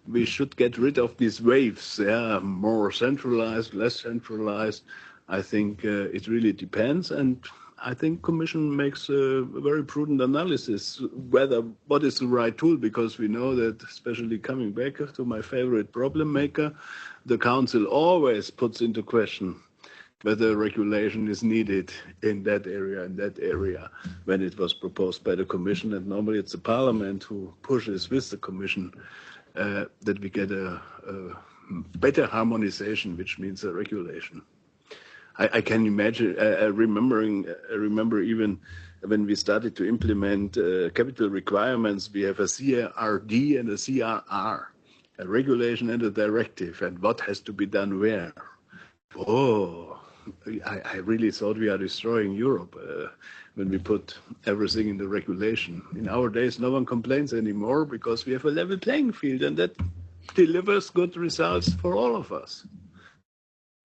we should get rid of these waves. Yeah, more centralized, less centralized. I think it really depends. And I think Commission makes a very prudent analysis whether what is the right tool, because we know that, especially coming back to my favorite problem maker, the Council always puts into question whether regulation is needed in that area when it was proposed by the Commission. And normally it's the Parliament who pushes with the Commission that we get a better harmonization, which means a regulation. I can imagine, I remember even when we started to implement capital requirements, we have a CRD and a CRR, a regulation and a directive, and what has to be done where. Oh, I really thought we are destroying Europe when we put everything in the regulation. In our days, no one complains anymore because we have a level playing field, and that delivers good results for all of us.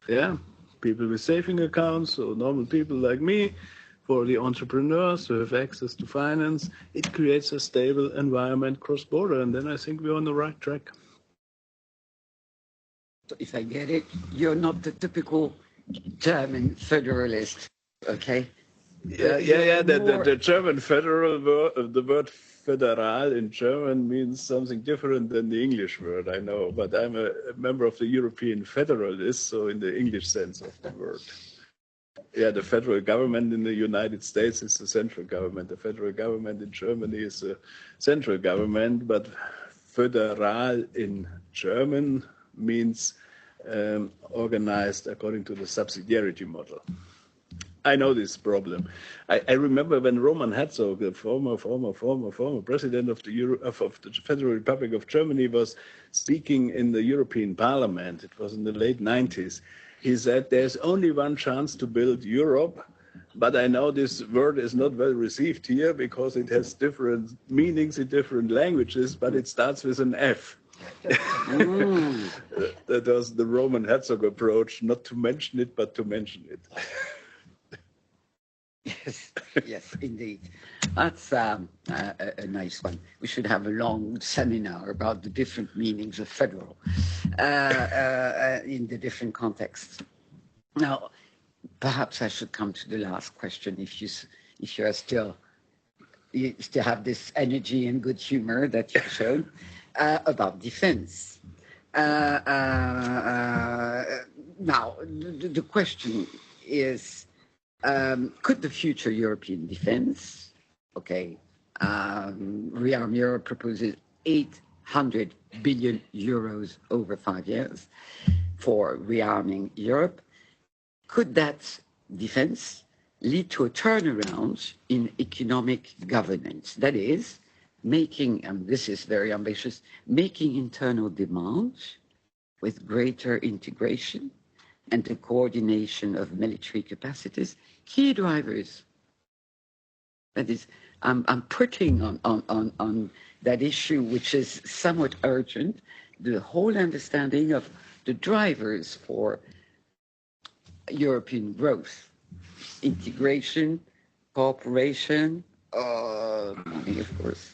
Yeah. People with saving accounts, so normal people like me, for the entrepreneurs who have access to finance, it creates a stable environment cross-border, and then I think we're on the right track. So if I get it, you're not the typical German federalist, okay? Yeah. The German federal word, the word federal in German means something different than the English word, I know, but I'm a member of the European Federalists, so in the English sense of the word. Yeah, the federal government in the United States is the central government. The federal government in Germany is the central government, but federal in German means organized according to the subsidiarity model. I know this problem. I remember when Roman Herzog, the former president of the Federal Republic of Germany, was speaking in the European Parliament. It was in the late 90s. He said, there's only one chance to build Europe, but I know this word is not well received here because it has different meanings in different languages, but it starts with an F. That was the Roman Herzog approach, not to mention it, but to mention it. Yes, indeed. That's a nice one. We should have a long seminar about the different meanings of federal in the different contexts. Now, perhaps I should come to the last question. If you still have this energy and good humor that you've shown about defense. Now, the question is, could the future European defense, Rearm Europe proposes 800 billion euros over 5 years for rearming Europe. Could that defense lead to a turnaround in economic governance? That is, making, and this is very ambitious, making internal demand with greater integration and the coordination of military capacities, key drivers. That is, I'm putting on that issue, which is somewhat urgent, the whole understanding of the drivers for European growth? Integration, cooperation, money, of course.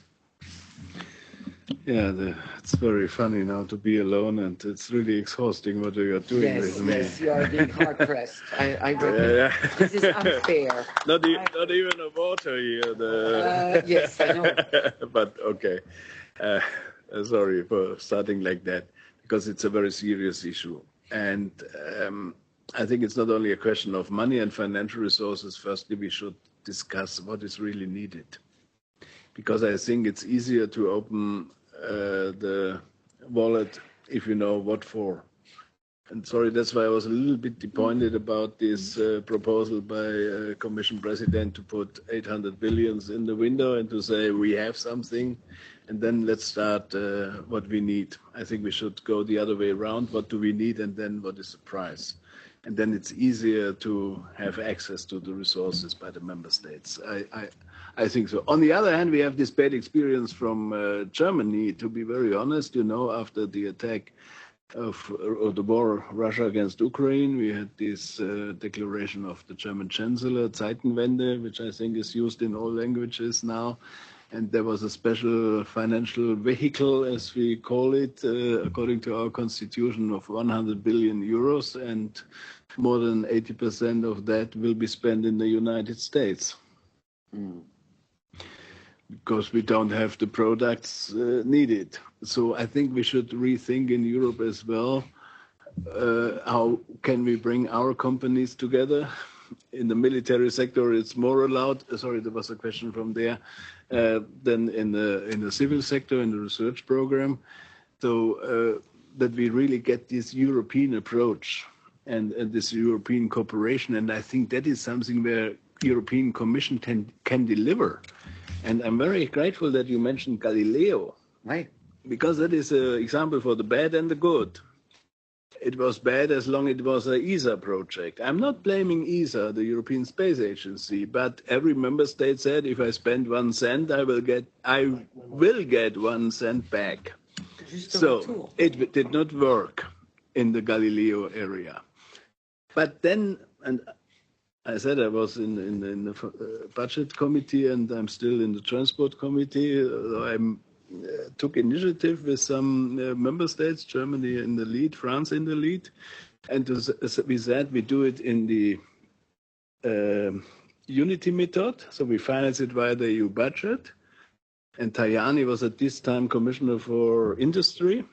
Yeah, it's very funny now to be alone, and it's really exhausting what you are doing with me. Yes, you are being hard pressed. I reckon this is unfair. Not even a water here. Yes, I know. But okay. Sorry for starting like that, because it's a very serious issue. And I think it's not only a question of money and financial resources. Firstly, we should discuss what is really needed. Because I think it's easier to open the wallet if you know what for. And sorry, that's why I was a little bit disappointed about this proposal by Commission President to put 800 billions in the window and to say we have something and then let's start what we need. I think we should go the other way around. What do we need and then what is the price? And then it's easier to have access to the resources by the member states. I think so. On the other hand, we have this bad experience from Germany, to be very honest. You know, after the attack of the war, Russia against Ukraine, we had this declaration of the German Chancellor, Zeitenwende, which I think is used in all languages now. And there was a special financial vehicle, as we call it, according to our constitution, of 100 billion euros, and more than 80% of that will be spent in the United States. Because we don't have the products needed. So I think we should rethink in Europe as well, how can we bring our companies together? In the military sector, it's more allowed. Sorry, there was a question from there. Than in the civil sector, in the research program. So that we really get this European approach and this European cooperation. And I think that is something where European Commission can deliver. And I'm very grateful that you mentioned Galileo. Right. Because that is an example for the bad and the good. It was bad as long as it was an ESA project. I'm not blaming ESA, the European Space Agency, but every member state said if I spend 1 cent, I will get 1 cent back. So it did not work in the Galileo area. But then, and I said I was in the budget committee and I'm still in the transport committee. I'm took initiative with some member states, Germany in the lead, France in the lead, and we said we do it in the unity method, so we finance it via the EU budget. And Tajani was at this time Commissioner for Industry.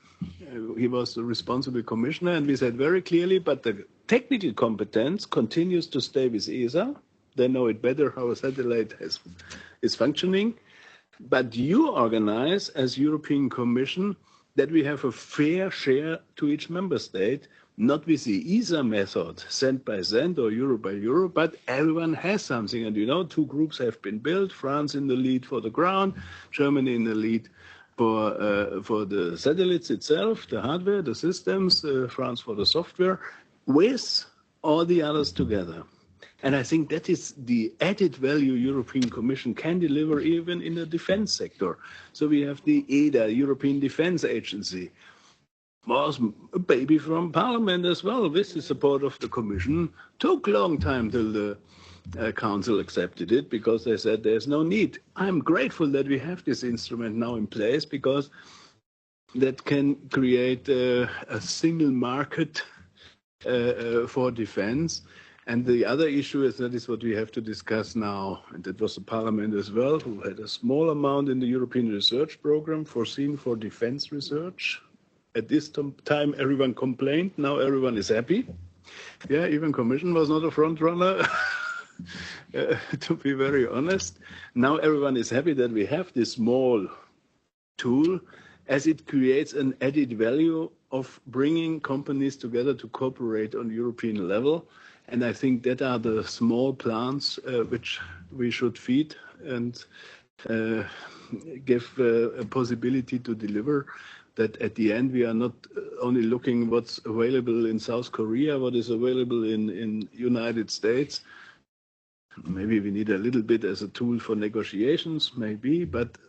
He was the responsible commissioner, and we said very clearly, but the technical competence continues to stay with ESA. They know it better how a satellite is functioning. But you organize, as European Commission, that we have a fair share to each member state, not with the ESA method, cent by cent or euro by euro, but everyone has something. And you know, 2 groups have been built, France in the lead for the ground, Germany in the lead for the satellites itself, the hardware, the systems, France for the software, with all the others together. And I think that is the added value European Commission can deliver even in the defense sector. So we have the EDA, European Defense Agency, was a baby from Parliament as well, with the support of the Commission. Took a long time till the Council accepted it because they said there's no need. I'm grateful that we have this instrument now in place because that can create a single market for defense. And the other issue is that is what we have to discuss now, and that was the Parliament as well, who had a small amount in the European research program foreseen for defense research. At this time, everyone complained. Now everyone is happy. Yeah, even Commission was not a front runner, to be very honest. Now everyone is happy that we have this small tool, as it creates an added value of bringing companies together to cooperate on European level. And I think that are the small plants which we should feed and give a possibility to deliver. That at the end we are not only looking what's available in South Korea, what is available in United States. Maybe we need a little bit as a tool for negotiations, maybe, but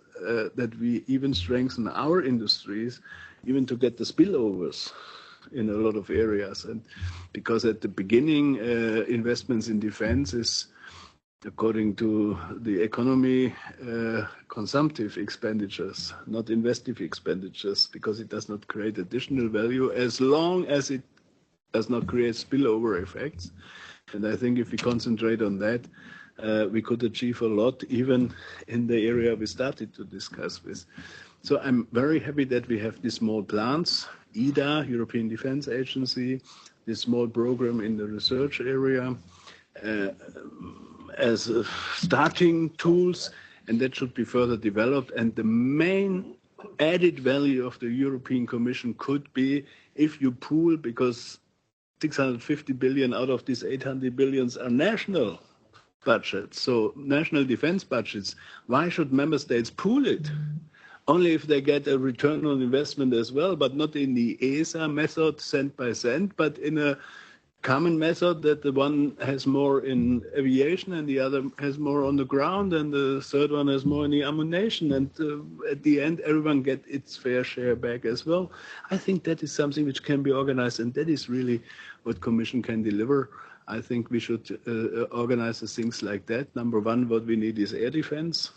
that we even strengthen our industries, even to get the spillovers in a lot of areas. And because at the beginning, investments in defense is, according to the economy, consumptive expenditures, not investive expenditures, because it does not create additional value as long as it does not create spillover effects. And I think if we concentrate on that, we could achieve a lot, even in the area we started to discuss with. So I'm very happy that we have these small plants, EDA, European Defence Agency, this small program in the research area, as starting tools, and that should be further developed. And the main added value of the European Commission could be if you pool, because 650 billion out of these 800 billions are national budgets, so national defense budgets. Why should member states pool it? Only if they get a return on investment as well, but not in the ESA method, cent by cent, but in a common method that the one has more in aviation and the other has more on the ground and the third one has more in the ammunition, and at the end everyone gets its fair share back as well. I think that is something which can be organized, and that is really what Commission can deliver. I think we should organize the things like that. Number one, what we need is air defense.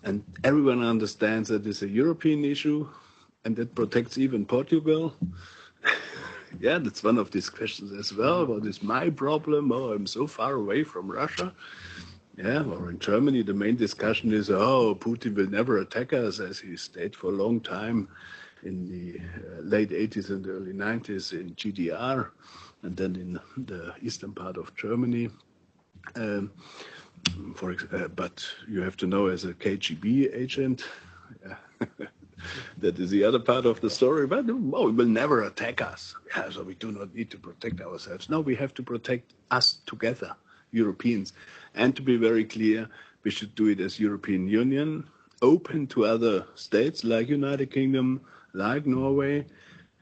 And everyone understands that it's a European issue, and that protects even Portugal. Yeah, that's one of these questions as well. What is my problem? Oh, I'm so far away from Russia. Yeah, or in Germany, the main discussion is, oh, Putin will never attack us, as he stayed for a long time in the late 80s and early 90s in GDR, and then in the eastern part of Germany. But you have to know, as a KGB agent, that is the other part of the story. But oh, it will never attack us. Yeah, so we do not need to protect ourselves. No, we have to protect us together, Europeans. And to be very clear, we should do it as European Union, open to other states like United Kingdom, like Norway.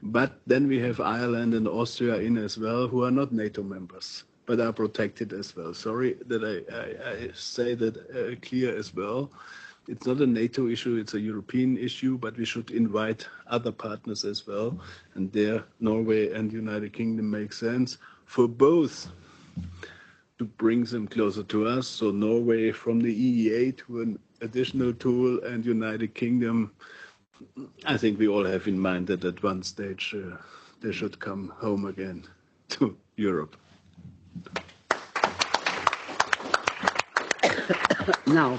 But then we have Ireland and Austria in as well, who are not NATO members, but are protected as well. Sorry that I say that clear as well. It's not a NATO issue, it's a European issue, but we should invite other partners as well. And there, Norway and United Kingdom make sense for both to bring them closer to us. So Norway from the EEA to an additional tool, and United Kingdom, I think we all have in mind that at one stage they should come home again to Europe. Now,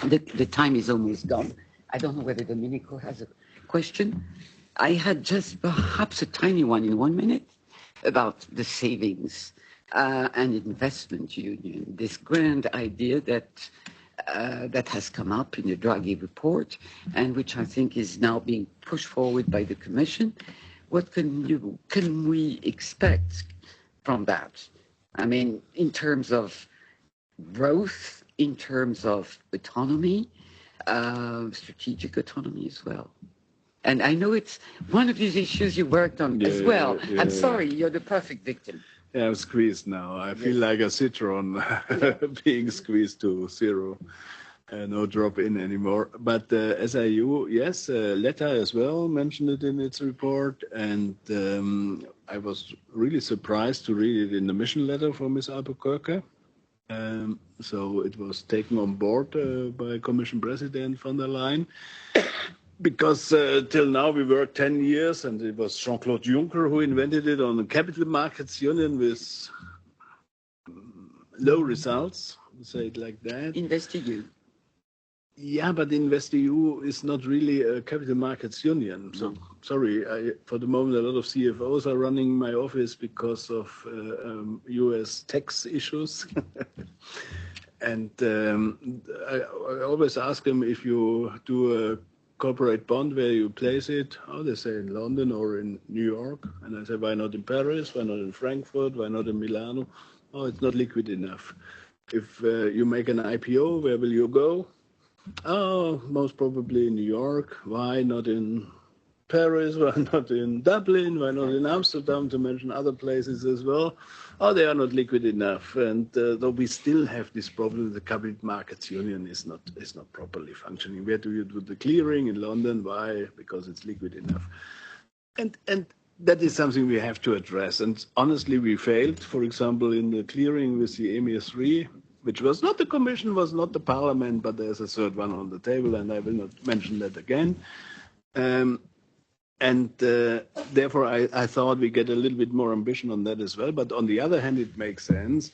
the time is almost gone. I don't know whether Domenico has a question. I had just perhaps a tiny one in 1 minute about the savings and investment union, this grand idea that that has come up in the Draghi report, and which I think is now being pushed forward by the Commission. What can we expect from that? I mean, in terms of growth, in terms of autonomy, strategic autonomy as well. And I know it's one of these issues you worked on as well. I'm sorry, you're the perfect victim. Yeah, I'm squeezed now. I feel like a citron being squeezed to zero. No drop in anymore. But SIU, yes, Letta as well mentioned it in its report. And I was really surprised to read it in the mission letter from Ms. Albuquerque. So it was taken on board by Commission President von der Leyen. Because till now we worked 10 years, and it was Jean-Claude Juncker who invented it on the capital markets union with low results, say it like that. InvestEU. Yeah, but InvestEU is not really a capital markets union. So, sorry, for the moment, a lot of CFOs are running my office because of US tax issues. And I always ask them, if you do a corporate bond, where you place it? Oh, they say in London or in New York. And I say, why not in Paris? Why not in Frankfurt? Why not in Milano? Oh, it's not liquid enough. If you make an IPO, where will you go? Oh, most probably in New York. Why not in Paris? Why not in Dublin? Why not in Amsterdam, to mention other places as well? Oh, they are not liquid enough. And though we still have this problem, the capital markets union is not properly functioning. Where do you do the clearing? In London? Why? Because it's liquid enough. And that is something we have to address. And honestly, we failed, for example, in the clearing with the EMIR 3, which was not the Commission, was not the Parliament, but there's a third one on the table, and I will not mention that again. Therefore, I thought we get a little bit more ambition on that as well. But on the other hand, it makes sense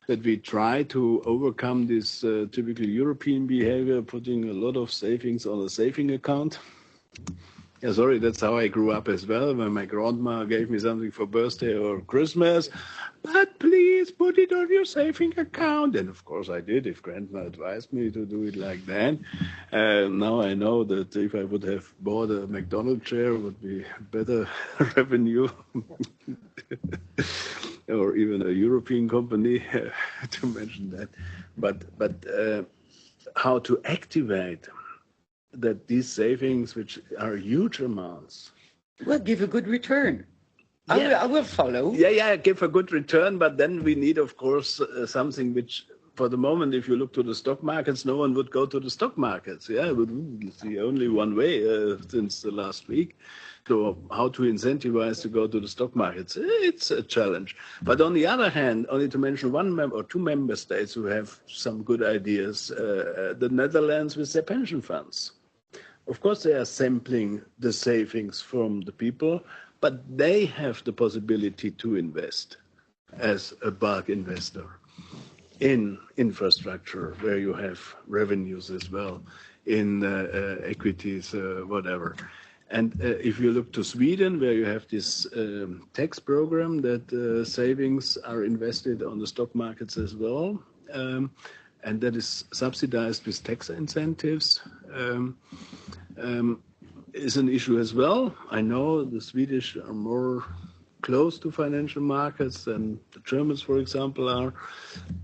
that we try to overcome this typical European behavior, putting a lot of savings on a saving account. Yeah, sorry, that's how I grew up as well, when my grandma gave me something for birthday or Christmas. But please put it on your saving account. And of course I did, if grandma advised me to do it like that. Now I know that if I would have bought a McDonald's chair, it would be better revenue. Or even a European company, to mention that. But how to activate that these savings, which are huge amounts, will give a good return. Yeah. I will follow. Yeah, give a good return, but then we need, of course, something which, for the moment, if you look to the stock markets, no one would go to the stock markets. Yeah, it's the only one way since the last week. So how to incentivize to go to the stock markets? It's a challenge. But on the other hand, only to mention one or two member states who have some good ideas, the Netherlands with their pension funds. Of course, they are sampling the savings from the people, but they have the possibility to invest as a bulk investor in infrastructure where you have revenues as well, in equities, whatever. And if you look to Sweden, where you have this tax program that savings are invested on the stock markets as well, and that is subsidized with tax incentives, is an issue as well. I know the Swedish are more close to financial markets than the Germans, for example, are.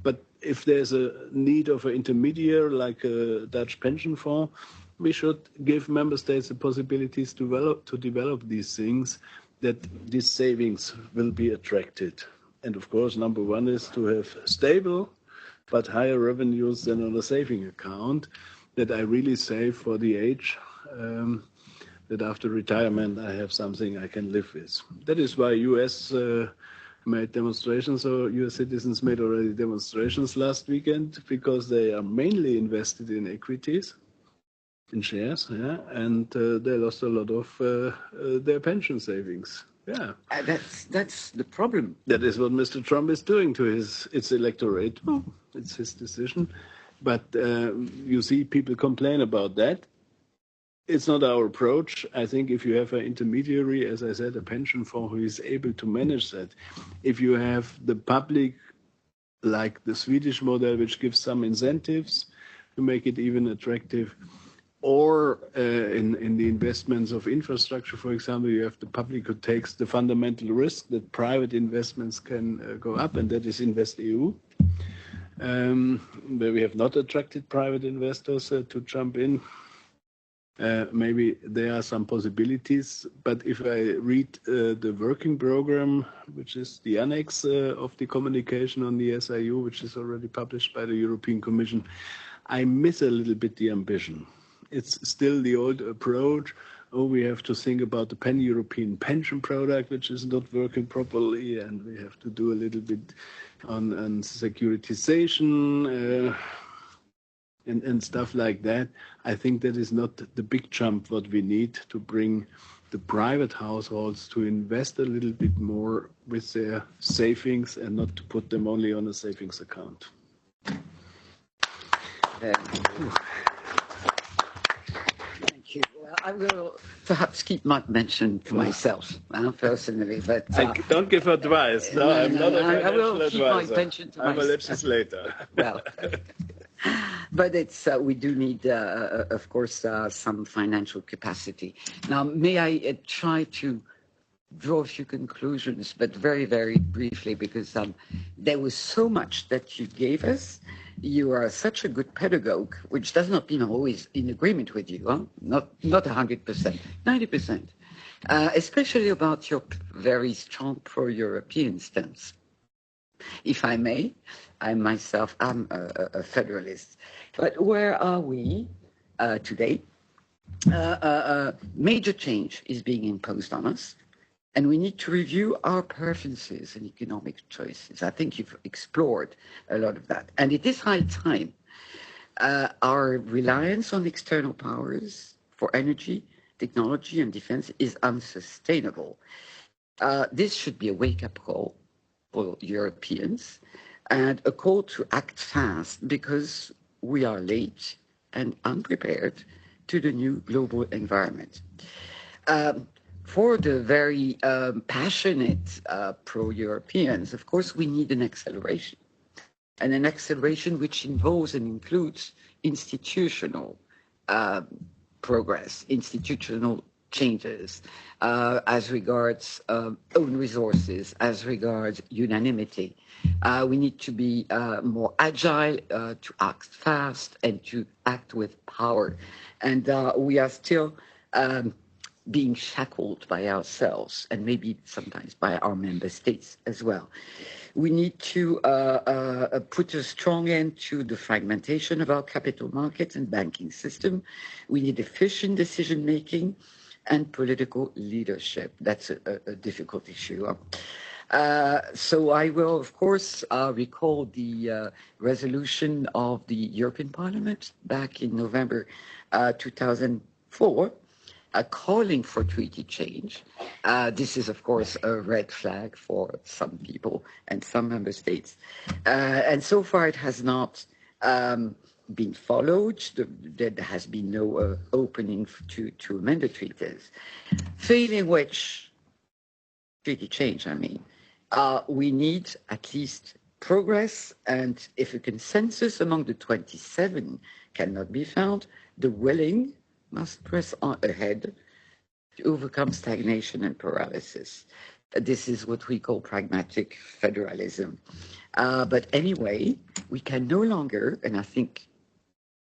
But if there's a need of an intermediary like a Dutch pension fund, we should give member states the possibilities to develop these things, that these savings will be attracted. And of course, number one is to have stable but higher revenues than on a saving account, that I really save for the age, that after retirement I have something I can live with. That is why US made demonstrations, or US citizens made already demonstrations last weekend, because they are mainly invested in equities, in shares, yeah, and they lost a lot of their pension savings. Yeah, that's the problem. That is what Mr. Trump is doing to its electorate. Oh, it's his decision, but you see people complain about that. It's not our approach. I think if you have an intermediary, as I said, a pension fund who is able to manage that, if you have the public, like the Swedish model, which gives some incentives to make it even attractive, or in the investments of infrastructure, for example, you have the public who takes the fundamental risk that private investments can go up, and that is InvestEU, where we have not attracted private investors to jump in. Maybe there are some possibilities, but if I read the working program, which is the annex of the communication on the SIU, which is already published by the European Commission, I miss a little bit the ambition. It's still the old approach. Oh, we have to think about the pan-European pension product, which is not working properly, and we have to do a little bit on securitization and stuff like that. I think that is not the big jump what we need to bring the private households to invest a little bit more with their savings and not to put them only on a savings account. Well, I will perhaps keep my mention to myself personally, but don't give advice. No, I'm not a financial I will keep advisor. my pension to I'm myself. a legislator. Well, but it's we do need, of course, some financial capacity. Now, may I try to draw a few conclusions, but very, very briefly, because there was so much that you gave us. You are such a good pedagogue, which does not mean always in agreement with you, huh? Not 100%, 90%, especially about your very strong pro-European stance. If I may, I myself am a federalist. But where are we today? Major change is being imposed on us. And we need to review our preferences and economic choices. I think you've explored a lot of that. And it is high time. Our reliance on external powers for energy, technology, and defense is unsustainable. This should be a wake-up call for Europeans and a call to act fast because we are late and unprepared to the new global environment. For the very passionate pro-Europeans, of course, we need an acceleration, and an acceleration which involves and includes institutional progress, institutional changes, as regards own resources, as regards unanimity. We need to be more agile, to act fast, and to act with power. And we are still being shackled by ourselves and maybe sometimes by our member states as well. We need to put a strong end to the fragmentation of our capital markets and banking system. We need efficient decision-making and political leadership. That's a difficult issue. So I will, of course, recall the resolution of the European Parliament back in November 2004, calling for treaty change. This is, of course, a red flag for some people and some member states. And so far it has not been followed. There has been no opening to amend the treaties. Failing which, treaty change, I mean, we need at least progress, and if a consensus among the 27 cannot be found, the willing must press on ahead to overcome stagnation and paralysis. This is what we call pragmatic federalism. But anyway, we can no longer, and I think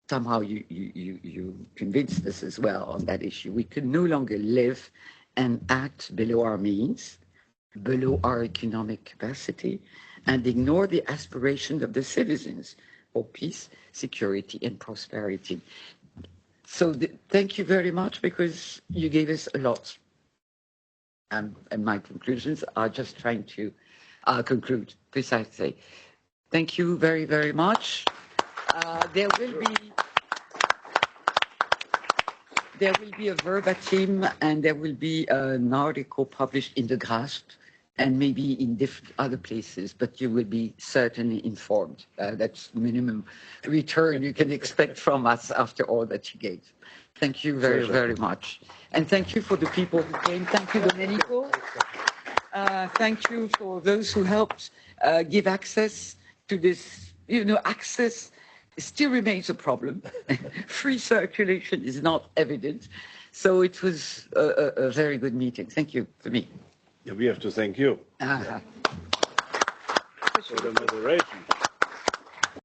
somehow you convinced us as well on that issue, we can no longer live and act below our means, below our economic capacity, and ignore the aspirations of the citizens for peace, security, and prosperity. So thank you very much, because you gave us a lot. And my conclusions are just trying to conclude precisely. Thank you very, very much. There will be a verbatim, and there will be an article published in the Grasp and maybe in different other places, but you will be certainly informed. That's minimum return you can expect from us after all that you gave. Thank you very, very much. And thank you for the people who came. Thank you, Domenico. Thank you for those who helped give access to this. Access still remains a problem. Free circulation is not evident. So it was a very good meeting. Thank you for me. Yeah, we have to thank you for the moderation.